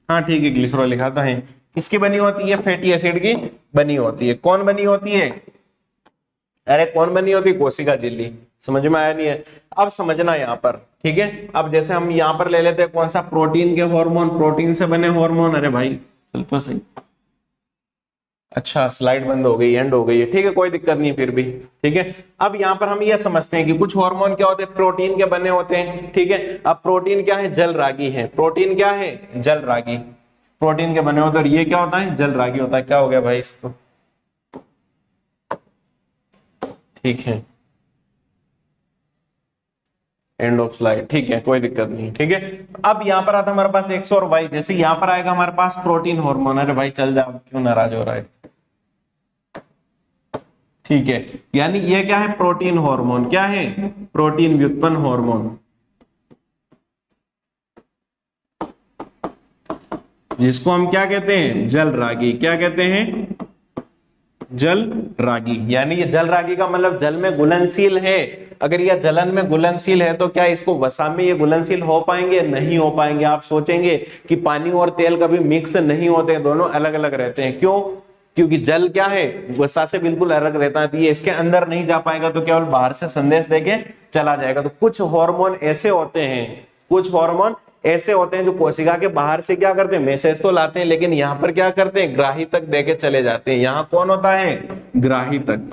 हाँ ठीक है, ग्लिसरॉल लिखा था है। किसकी बनी होती है, फैटी एसिड की बनी होती है। कौन बनी होती है, अरे कौन बनी होती? कोशिका झिल्ली। समझ में आया नहीं है? अब समझना यहाँ पर, ठीक है। अब जैसे हम यहाँ पर ले लेते हैं कौन सा, प्रोटीन के हार्मोन, प्रोटीन से बने हार्मोन। अरे भाई चल तो सही। अच्छा स्लाइड बंद हो गई, एंड हो गई है, ठीक है कोई दिक्कत नहीं फिर भी, ठीक है। अब यहाँ पर हम ये समझते हैं कि कुछ हार्मोन क्या होते हैं, प्रोटीन के बने होते हैं, ठीक है। अब प्रोटीन क्या है? जल रागी है। प्रोटीन क्या है? जल रागी। प्रोटीन के बने होते हैं, और ये क्या होता है? जल रागी होता है। क्या हो गया भाई इसको? ठीक है, एंड ऑफ स्लाइड, ठीक है कोई दिक्कत नहीं, ठीक है। अब यहाँ पर आता हमारे पास एक्स और वाई। जैसे यहाँ पर आएगा हमारे पास प्रोटीन हार्मोन। अरे भाई चल जा, क्यों नाराज हो रहा है? ठीक है, यानी ये क्या है? Protein hormone. क्या है? प्रोटीन व्युत्पन्न हार्मोन, जिसको हम क्या कहते हैं? जल रागी। क्या कहते हैं? जल रागी। यानी ये जल रागी का मतलब जल में घुलनशील है। अगर यह जलन में घुलनशील है तो क्या इसको वसा में ये घुलनशील हो पाएंगे? नहीं हो पाएंगे। आप सोचेंगे कि पानी और तेल कभी मिक्स नहीं होते, दोनों अलग अलग रहते हैं। क्यों? क्योंकि जल क्या है? वसा से बिल्कुल अलग रहता है, तो ये इसके अंदर नहीं जा पाएगा, तो केवल बाहर से संदेश देके चला जाएगा। तो कुछ हार्मोन ऐसे होते हैं, कुछ हार्मोन ऐसे होते हैं जो कोशिका के बाहर से क्या करते हैं? मैसेज तो लाते हैं, लेकिन यहाँ पर क्या करते हैं? ग्राही तक देके चले जाते हैं। यहाँ कौन होता है? ग्राही तक।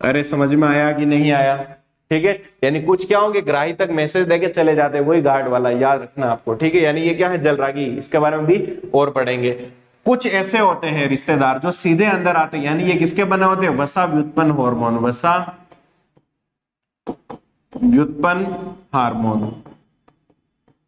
अरे समझ में आया कि नहीं आया? ठीक है, यानी कुछ क्या होंगे? ग्राही तक मैसेज देके चले जाते हैं, वही गार्ड वाला, याद रखना आपको, ठीक है। यानी ये क्या है? जल रागी। इसके बारे में भी और पढ़ेंगे। कुछ ऐसे होते हैं रिश्तेदार जो सीधे अंदर आते हैं, यानी ये किसके बने होते हैं? वसा व्युत्पन्न हार्मोन। वसा व्युत्पन्न हार्मोन।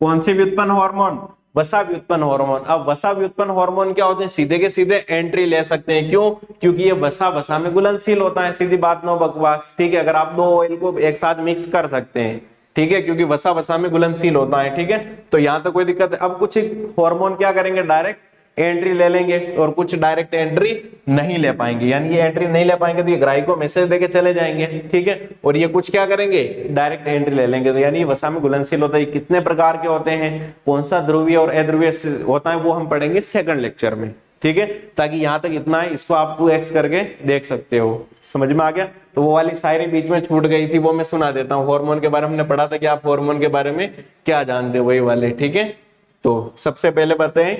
कौन से व्युत्पन्न हार्मोन? वसा व्युत्पन्न हार्मोन। अब वसा व्युत्पन्न हार्मोन क्या होते हैं? सीधे के सीधे एंट्री ले सकते हैं। क्यों? क्योंकि ये वसा वसा में घुलनशील होता है। सीधी बात, नो बकवास, ठीक है। अगर आप दो ऑयल को एक साथ मिक्स कर सकते हैं, ठीक है, क्योंकि वसा वसा में घुलनशील होता है, ठीक है। तो यहां तो कोई दिक्कत है। अब कुछ हार्मोन क्या करेंगे? डायरेक्ट एंट्री ले लेंगे, और कुछ डायरेक्ट एंट्री नहीं ले पाएंगे। यानी ये एंट्री नहीं ले पाएंगे तो ये ग्राही को मैसेज देके चले जाएंगे, ठीक है। और ये कुछ क्या करेंगे? डायरेक्ट एंट्री ले लेंगे। तो यानी वसा में घुलनशील होता है। कितने प्रकार के होते हैं, कौन सा ध्रुवीय और अध्रुवीय होता है, वो हम पढ़ेंगे सेकंड लेक्चर में, ठीक है। ताकि यहां तक इतना है, इसको आप 2x करके देख सकते हो। समझ में आ गया? तो वो वाली शायरी बीच में छूट गई थी, वो मैं सुना देता हूँ। हार्मोन के बारे में हमने पढ़ा था कि आप हार्मोन के बारे में क्या जानते हो, वही वाले, ठीक है। तो सबसे पहले बताएं,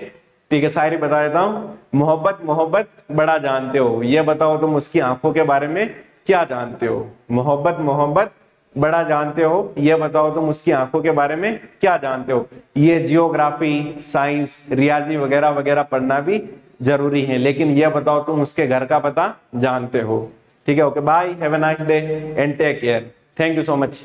ठीक है, शायरी बता देता हूं। मोहब्बत मोहब्बत बड़ा जानते हो, ये बताओ तुम उसकी आंखों के बारे में क्या जानते हो। मोहब्बत मोहब्बत बड़ा जानते हो, ये बताओ तुम उसकी आंखों के बारे में क्या जानते हो। ये जियोग्राफी, साइंस, रियाजी वगैरह वगैरह पढ़ना भी जरूरी है, लेकिन ये बताओ तुम उसके घर का पता जानते हो। ठीक है, okay, bye, have a nice day and take care. Thank you so much.